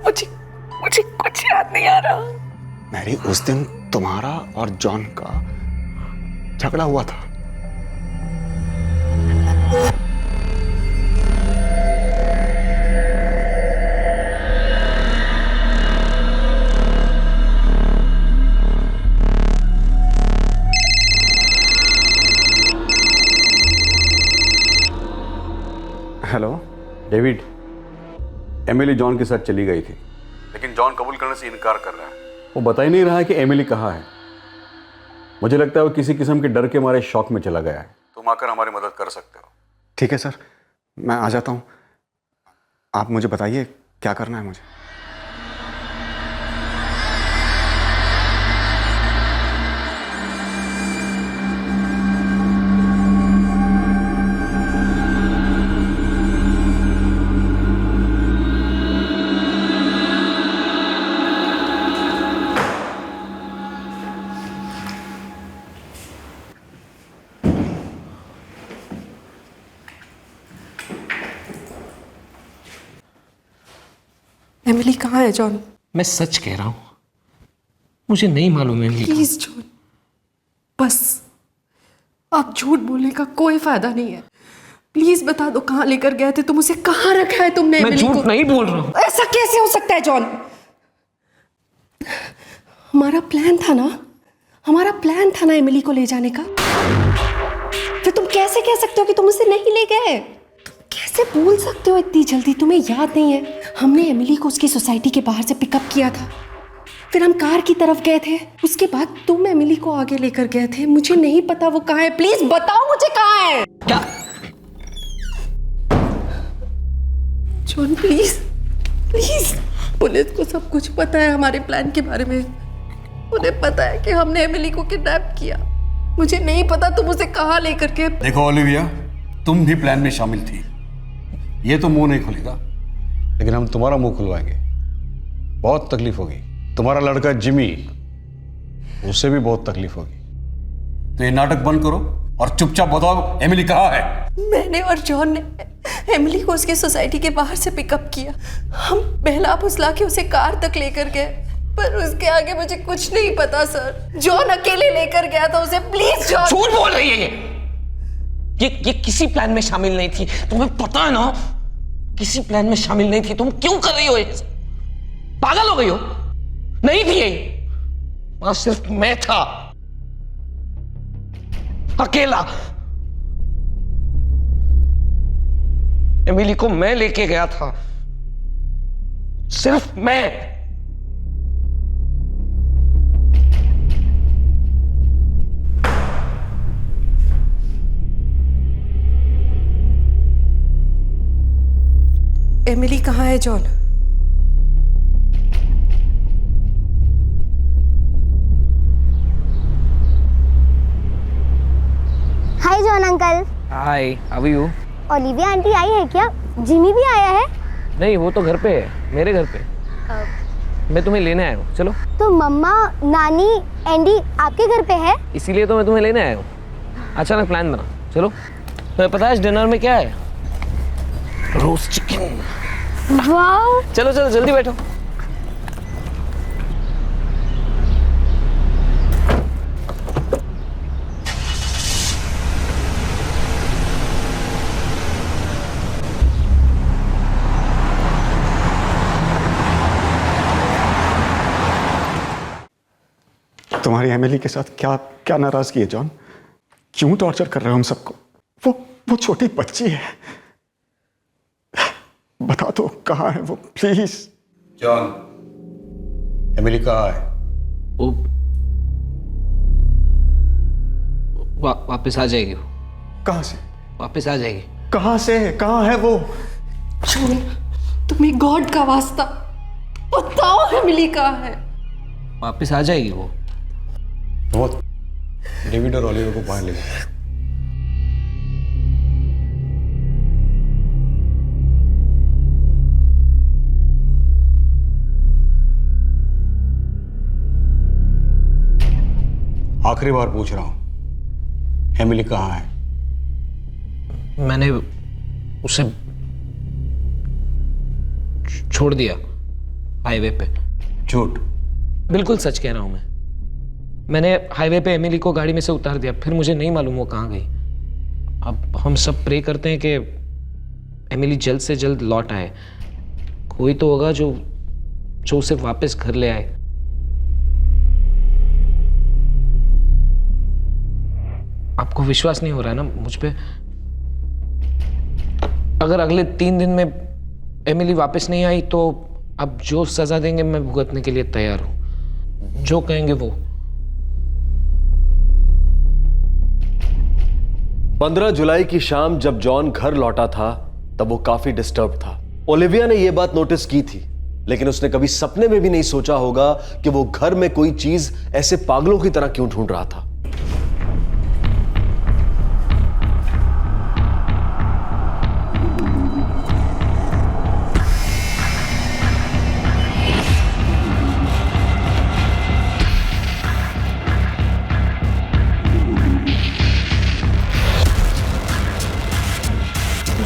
मुझे कुछ याद नहीं आ रहा। मैरी, उस दिन तुम्हारा और जॉन का झगड़ा हुआ था। हेलो डेविड, एमिली जॉन के साथ चली गई थी, लेकिन जॉन कबूल करने से इनकार कर रहा है। वो बता ही नहीं रहा है कि एमिली कहाँ है। मुझे लगता है वो किसी किस्म के डर के मारे शॉक में चला गया है। तुम आकर हमारी मदद कर सकते हो। ठीक है सर, मैं आ जाता हूँ। आप मुझे बताइए क्या करना है मुझे। एमिली कहाँ है जॉन? मैं सच कह रहा हूं, मुझे नहीं मालूम है। प्लीज जॉन, बस आप झूठ बोलने का कोई फायदा नहीं है। प्लीज बता दो कहाँ लेकर गए थे तुम, उसे कहाँ रखा है तुमने? मैं झूठ नहीं बोल रहा हूं। ऐसा कैसे हो सकता है जॉन? हमारा प्लान था ना एमिली को ले जाने का। फिर तुम कैसे कह सकते हो कि तुम उसे नहीं ले गए? कैसे भूल सकते हो इतनी जल्दी? तुम्हें याद नहीं है हमने एमिली को उसकी सोसाइटी के बाहर से पिकअप किया था, फिर हम कार की तरफ गए थे, उसके बाद तुम एमिली को आगे लेकर गए थे। मुझे नहीं पता वो कहाँ है, प्लीज बताओ मुझे कहाँ है। क्या? जॉन प्लीज प्लीज, पुलिस को सब कुछ पता है हमारे प्लान के बारे में। उन्हें पता है कि हमने एमिली को किडनैप किया। मुझे नहीं पता तुम उसे कहाँ लेकर के। देखो ओलिविया, तुम भी प्लान में शामिल थी। ये तो मुंह नहीं खुलेगा, लेकिन हम तुम्हारा मुंह खुलवाएंगे। बहुत तकलीफ होगी। तुम्हारा लड़का जिमी, उससे भी बहुत तकलीफ होगी। तो ये नाटक बंद करो और चुपचाप बताओ एमिली कहाँ है। मैंने और जॉन ने एमिली को उसकी सोसाइटी के बाहर से पिकअप किया। हम बहला फुसला के उसे कार तक लेकर गए, पर उसके आगे मुझे कुछ नहीं पता सर। जॉन अकेले लेकर गया था उसे। Please John. झूठ बोल रही है ये किसी प्लान में शामिल नहीं थी। तुम्हें पता है ना, किसी प्लान में शामिल नहीं थी। तुम क्यों कर रही हो ये? पागल हो गई हो? नहीं थी ये, वहां सिर्फ मैं था, अकेला। एमिली को मैं लेके गया था, सिर्फ मैं। एमिली कहाँ है John? Hi John uncle. Hi, how are you? Olivia aunty आई है क्या? जिमी भी आया है? नहीं, वो तो घर पे है, मेरे घर पे। मैं तुम्हें लेने आया हूँ, चलो। तो मम्मा, नानी, एंडी आपके घर पे है? इसीलिए तो मैं तुम्हें लेने आया हूँ। अचानक प्लान बना, चलो। तुम्हें पता है डिनर में क्या है? Roast chicken. वाओ। चलो चलो जल्दी बैठो। तुम्हारी एमिली के साथ क्या क्या नाराजगी है जॉन? क्यों टॉर्चर कर रहे हो हम सबको? वो छोटी बच्ची है, बता दो कहाँ है वो, प्लीज। जॉन, एमिली कहाँ है? वो वापस आ जाएगी। वो कहाँ से वापस आ जाएगी? कहाँ से? कहाँ है वो? जॉन, तुम्हें गॉड का वास्ता बताओ एमिली कहाँ है? वापस आ जाएगी वो। डेविड और ओलिवर को बाहर ले गए। आखिरी बार पूछ रहा हूं, एमिली कहाँ है? मैंने उसे छोड़ दिया हाईवे पे। झूठ। बिल्कुल सच कह रहा हूं मैं। मैंने हाईवे पे एमिली को गाड़ी में से उतार दिया, फिर मुझे नहीं मालूम वो कहाँ गई। अब हम सब प्रे करते हैं कि एमिली जल्द से जल्द लौट आए। कोई तो होगा जो उसे वापस घर ले आए। आपको विश्वास नहीं हो रहा है ना मुझ पे? अगर अगले 3 दिन में एमिली वापस नहीं आई तो अब जो सजा देंगे मैं भुगतने के लिए तैयार हूं। जो कहेंगे वो। 15 जुलाई की शाम जब जॉन घर लौटा था तब वो काफी डिस्टर्ब था। ओलिविया ने यह बात नोटिस की थी, लेकिन उसने कभी सपने में भी नहीं सोचा होगा कि वो घर में कोई चीज ऐसे पागलों की तरह क्यों ढूंढ रहा था।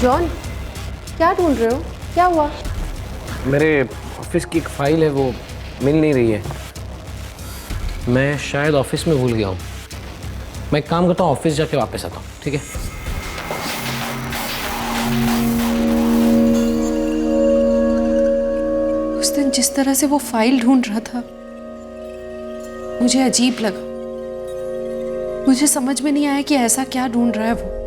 जॉन, क्या ढूंढ रहे हो? क्या हुआ? मेरे ऑफिस की एक फाइल है, वो मिल नहीं रही है। मैं शायद ऑफिस में भूल गया हूँ। मैं एक काम करता हूँ, ऑफिस जाके वापस आता हूँ, ठीक है? उस दिन जिस तरह से वो फाइल ढूंढ रहा था मुझे अजीब लगा। मुझे समझ में नहीं आया कि ऐसा क्या ढूंढ रहा है वो।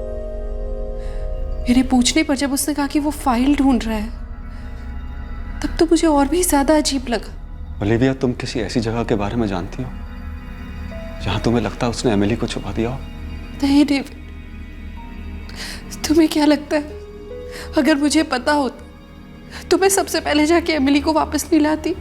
मेरे पूछने पर जब उसने कहा कि वो फाइल ढूंढ रहा है तब तो मुझे और भी ज्यादा अजीब लगा। ओलिविया, तुम किसी ऐसी जगह के बारे में जानती हो जहां तुम्हें लगता है उसने एमिली को छुपा दिया हो? नहीं डेविड, तुम्हें क्या लगता है अगर मुझे पता होता तो मैं सबसे पहले जाके एमिली को वापस नहीं लाती?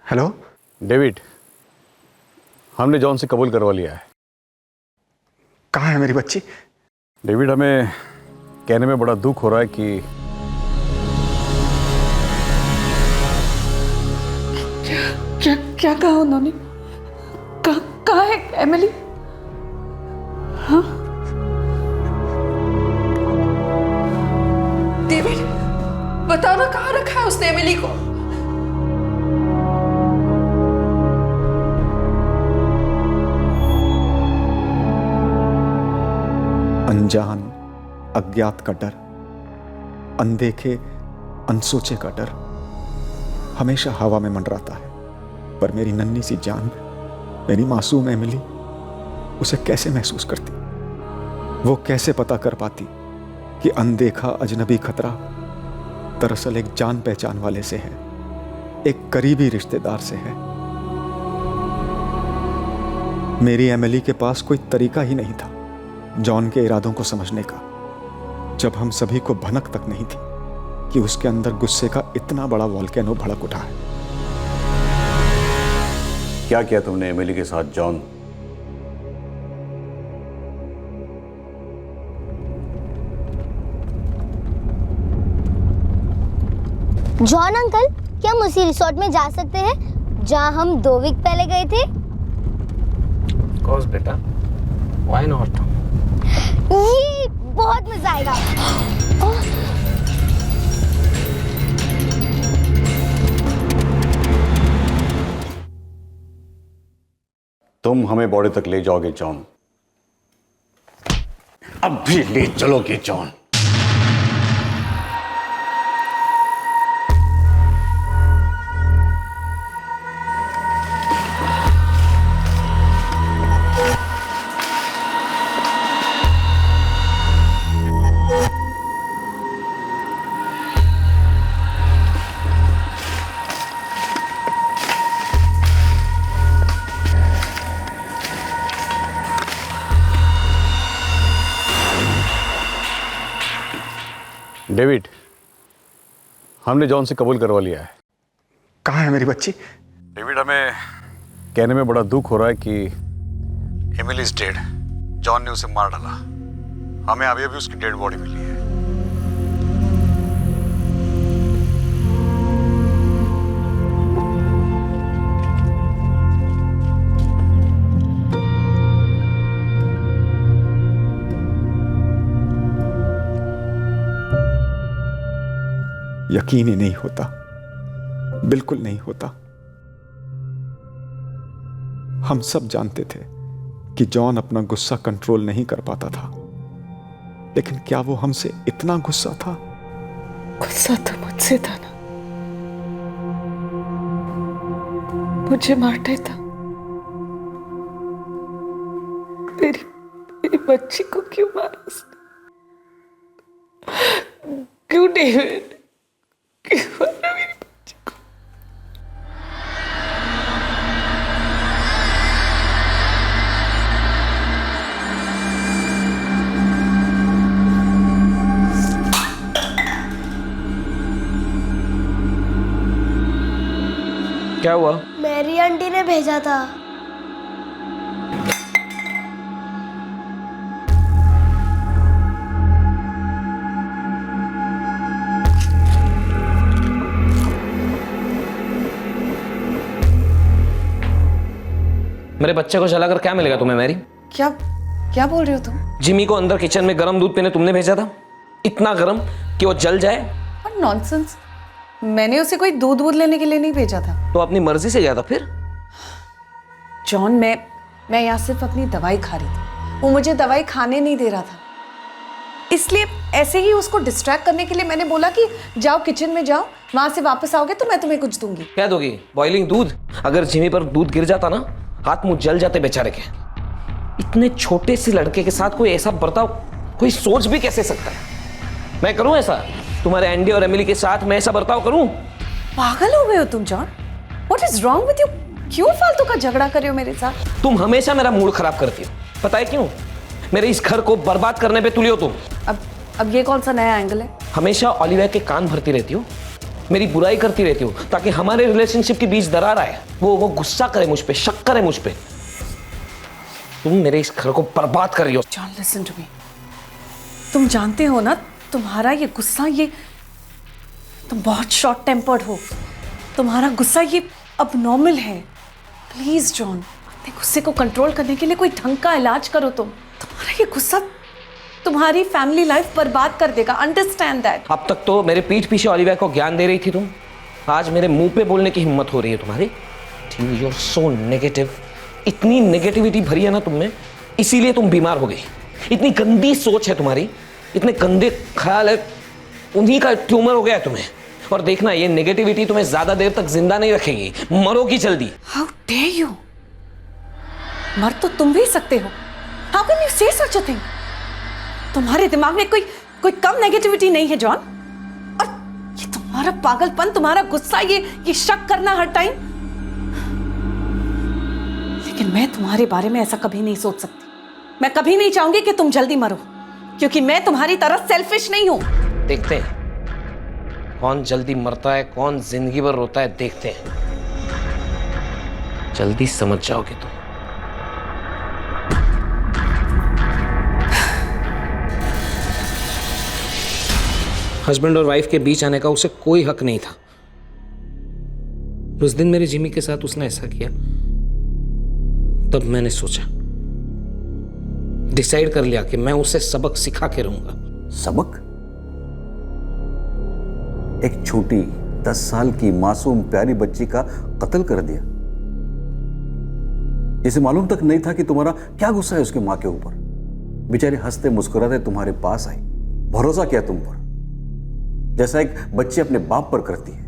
हेलो डेविड, हमने जॉन से कबूल करवा लिया है। कहाँ है मेरी बच्ची? डेविड, हमें कहने में बड़ा दुख हो रहा है कि क्या कहा उन्होंने? कहाँ है एमिली? हाँ? डेविड, बताओ ना कहाँ रखा है उसने एमिली को? अनजान, अज्ञात का डर, अनदेखे, अनसोचे का डर हमेशा हवा में मंडराता है। पर मेरी नन्ही सी जान, मेरी मासूम एमिली उसे कैसे महसूस करती? वो कैसे पता कर पाती कि अनदेखा अजनबी खतरा दरअसल एक जान पहचान वाले से है, एक करीबी रिश्तेदार से है। मेरी एमिली के पास कोई तरीका ही नहीं था जॉन के इरादों को समझने का, जब हम सभी को भनक तक नहीं थी कि उसके अंदर गुस्से का इतना बड़ा वॉल्केनो भड़क उठा है। क्या किया तुमने एमिली के साथ जॉन? जॉन अंकल, क्या हम उसी रिसोर्ट में जा सकते हैं जहां हम 2 वीक पहले गए थे? Of course, बेटा, why not? ये बहुत मजा आएगा। तुम हमें बॉर्डर तक ले जाओगे जॉन? अब भी ले चलोगे जॉन? डेविड, हमने जॉन से कबूल करवा लिया है। कहाँ है मेरी बच्ची? डेविड, हमें कहने में बड़ा दुख हो रहा है कि एमिली इज डेड। जॉन ने उसे मार डाला। हमें अभी अभी उसकी डेड बॉडी मिली है। यकीन ही नहीं होता, बिल्कुल नहीं होता। हम सब जानते थे कि जॉन अपना गुस्सा कंट्रोल नहीं कर पाता था, लेकिन क्या वो हमसे इतना गुस्सा था? गुस्सा तो मुझसे था ना, मुझे मार देता। मेरी बच्ची को क्यों मारा उसने? क्यों डेविड? क्यों मारा मेरी बच्ची को? क्या हुआ? मेरी आंटी ने भेजा था। मेरे बच्चे को जलाकर क्या मिलेगा तुम्हें मैरी? क्या क्या बोल रहे हो तुम? जिमी को अंदर किचन में गर्म दूध पीने तुमने भेजा था, इतना गर्म कि वो जल जाए। और नॉनसेंस, मैंने उसे कोई दूध लेने के लिए नहीं भेजा था। तो अपनी मर्जी से गया था फिर? जॉन, मैं यहाँ सिर्फ अपनी दवाई खा रही थी। वो मुझे दवाई खाने नहीं दे रहा था, इसलिए ऐसे ही उसको डिस्ट्रैक्ट करने के लिए मैंने बोला कि जाओ किचन में जाओ, वहां से वापस आओगे तो मैं तुम्हें कुछ दूंगी। क्या दोगी? बॉइलिंग दूध? अगर जिमी पर दूध गिर जाता ना, हाथ मुंह जल जाते बेचारे के। इतने छोटे से लड़के के साथ कोई ऐसा बर्ताव कोई सोच भी कैसे सकता है? मैं करूं ऐसा? तुम्हारे एंडी और एमिली के साथ मैं ऐसा बर्ताव करूं? पागल हो गए हो तुम John? What is wrong with you? क्यों फालतू का झगड़ा कर रहे हो मेरे साथ? तुम हमेशा मेरा मूड खराब करती हो, पता है क्यों? मेरे इस घर को बर्बाद करने पे तुली हो तुम। अब ये कौन सा नया एंगल है? हमेशा ओलिविया के कान भरती रहती हो, मेरी बुराई करती रहती हो, ताकि हमारे रिलेशनशिप के बीच दरार आए। वो गुस्सा करे मुझ पे, शक करे मुझ पे। तुम मेरे इस घर को बर्बाद कर रही हो। John, listen to me. तुम जानते हो ना, तुम्हारा ये गुस्सा, ये तुम बहुत शॉर्ट टेम्पर्ड हो। तुम्हारा गुस्सा ये अबनॉर्मल है। प्लीज जॉन, अपने गुस्से को कंट्रोल करने के लिए कोई ढंग का इलाज करो। तुम्हारा ये गुस्सा तुम्हारी फैमिली लाइफ बर्बाद कर देगा। Understand that. अब तक तो मेरे पीठ पीछे ओलिविया को ज्ञान दे रही थी तुम, आज मेरे मुंह पे बोलने की हिम्मत हो रही है तुम्हारी? You are so negative. इतनी नेगेटिविटी भरी है ना तुम में, इसीलिए तुम बीमार हो गई। इतनी गंदी सोच है तुम्हारी, इतने गंदे ख्याल है, उन्हीं का ट्यूमर हो गया है तुम्हें। और देखना ये नेगेटिविटी तुम्हें ज्यादा देर तक जिंदा नहीं रखेगी, मरोगी जल्दी। हाउ डेयर यू, मर तो तुम भी सकते हो। हाउ कैन यू से सच अ थिंग? तुम्हारे दिमाग में कोई कम नेगेटिविटी नहीं है जॉन। और ये तुम्हारा पागलपन, तुम्हारा गुस्सा, ये शक करना हर टाइम। लेकिन मैं तुम्हारे बारे में ऐसा कभी नहीं सोच सकती। मैं कभी नहीं चाहूंगी कि तुम जल्दी मरो, क्योंकि मैं तुम्हारी तरह सेल्फिश नहीं हूं। देखते हैं कौन जल्दी मरता है, कौन जिंदगी भर रोता है, देखते हैं। जल्दी समझ जाओगे तुम। हस्बैंड और वाइफ के बीच आने का उसे कोई हक नहीं था। उस दिन मेरे जिमी के साथ उसने ऐसा किया, तब मैंने सोचा, डिसाइड कर लिया कि मैं उसे सबक सिखा के रहूंगा। सबक? एक छोटी 10 साल की मासूम प्यारी बच्ची का कत्ल कर दिया, जिसे मालूम तक नहीं था कि तुम्हारा क्या गुस्सा है उसके मां के ऊपर। बेचारी हंसते मुस्कुराते तुम्हारे पास आई, भरोसा किया तुम पर, जैसा एक बच्ची अपने बाप पर करती है।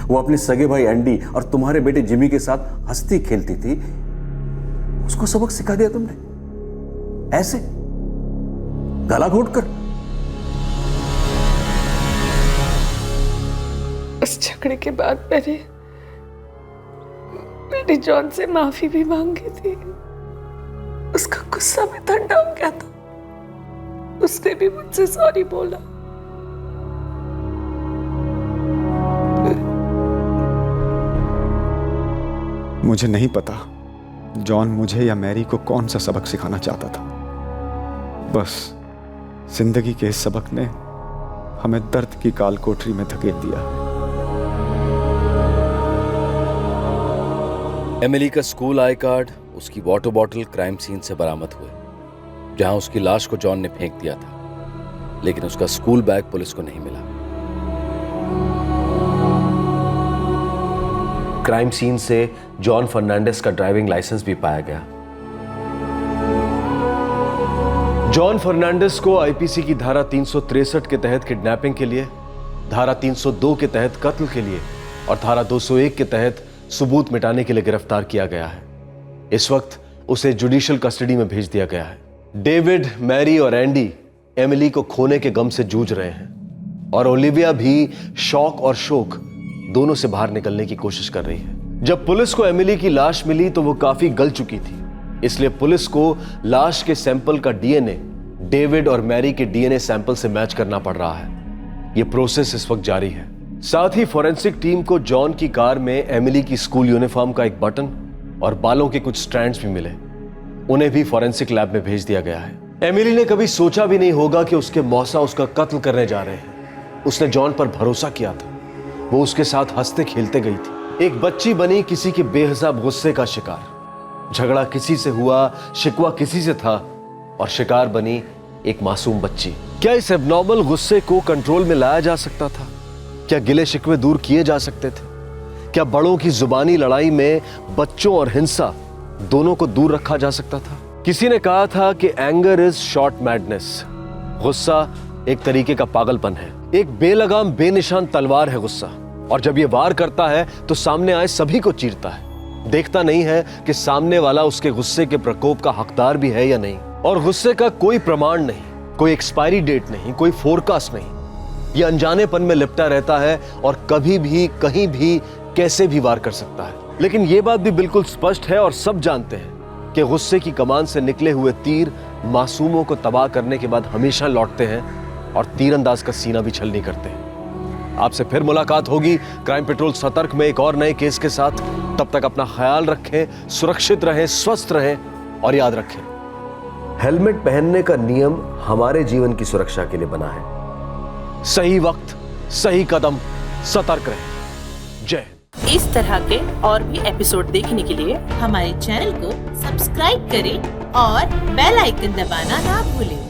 वो अपने सगे भाई एंडी और तुम्हारे बेटे जिमी के साथ हंसती खेलती थी, उसको सबक सिखा दिया तुमने ऐसे गला घोटकर। उस झगड़े के बाद मैंने जॉन से माफी भी मांगी थी। उसका गुस्सा भी ठंडा हो गया था, उसने भी मुझसे सॉरी बोला। मुझे नहीं पता जॉन मुझे या मैरी को कौन सा सबक सिखाना चाहता था। बस जिंदगी के इस सबक ने हमें दर्द की काल कोठरी में धकेल दिया। एमिली का स्कूल आई कार्ड, उसकी वाटर बॉटल क्राइम सीन से बरामद हुए, जहां उसकी लाश को जॉन ने फेंक दिया था, लेकिन उसका स्कूल बैग पुलिस को नहीं मिला। क्राइम सीन से जॉन फर्नांडिस का ड्राइविंग लाइसेंस भी पाया गया। जॉन फर्नांडिस को आईपीसी की धारा 363 के तहत किडनैपिंग के लिए, धारा 302 के तहत कत्ल के लिए और धारा 201 के तहत सबूत मिटाने के लिए गिरफ्तार किया गया है। इस वक्त उसे जुडिशियल कस्टडी में भेज दिया गया है। डेविड, मैरी और एंडी एमिली को खोने के गम से जूझ रहे हैं और ओलिविया भी शौक और शोक दोनों से बाहर निकलने की कोशिश कर रही है। जब पुलिस को एमिली की लाश मिली तो वो काफी गल चुकी थी, इसलिए पुलिस को लाश के सैंपल का डीएनए डेविड और मैरी के डीएनए सैंपल से मैच करना पड़ रहा है। यह प्रोसेस इस वक्त जारी है। साथ ही फॉरेंसिक टीम को जॉन की कार में एमिली की स्कूल यूनिफॉर्म का एक बटन और बालों के कुछ स्ट्रैंड्स भी मिले, उन्हें भी फॉरेंसिक लैब में भेज दिया गया है। एमिली ने कभी सोचा भी नहीं होगा कि उसके मौसा उसका कत्ल करने जा रहे हैं। उसने जॉन पर भरोसा किया था, वो उसके साथ हंसते खेलते गई थी। एक बच्ची बनी किसी के बेहिसाब गुस्से का शिकार। झगड़ा किसी से हुआ, शिकवा किसी से था और शिकार बनी एक मासूम बच्ची। क्या इस एबनॉर्मल गुस्से को कंट्रोल में लाया जा सकता था? क्या गिले शिकवे दूर किए जा सकते थे? क्या बड़ों की जुबानी लड़ाई में बच्चों और हिंसा दोनों को दूर रखा जा सकता था? किसी ने कहा था कि एंगर इज शॉर्ट मैडनेस। गुस्सा एक तरीके का पागलपन है, एक बेलगाम बेनिशान तलवार है गुस्सा, और जब ये वार करता है तो सामने आए सभी को चीरता है। देखता नहीं है कि सामने वाला उसके गुस्से के प्रकोप का हकदार भी है या नहीं। और गुस्से का कोई प्रमाण नहीं, कोई एक्सपायरी डेट नहीं, कोई फोरकास्ट नहीं। ये अनजानेपन में लिपटा रहता है और कभी भी कहीं भी कैसे भी वार कर सकता है। लेकिन ये बात भी बिल्कुल स्पष्ट है और सब जानते हैं कि गुस्से की कमान से निकले हुए तीर मासूमों को तबाह करने के बाद हमेशा लौटते हैं और तीरंदाज का सीना भी छलनी करते हैं। आपसे फिर मुलाकात होगी क्राइम पेट्रोल सतर्क में एक और नए केस के साथ। तब तक अपना ख्याल रखें, सुरक्षित रहें, स्वस्थ रहें और याद रखें, हेलमेट पहनने का नियम हमारे जीवन की सुरक्षा के लिए बना है। सही वक्त, सही कदम, सतर्क रहें। जय। इस तरह के और भी एपिसोड देखने के लिए हमारे चैनल को सब्सक्राइब करें और बेल आइकन दबाना ना भूलें।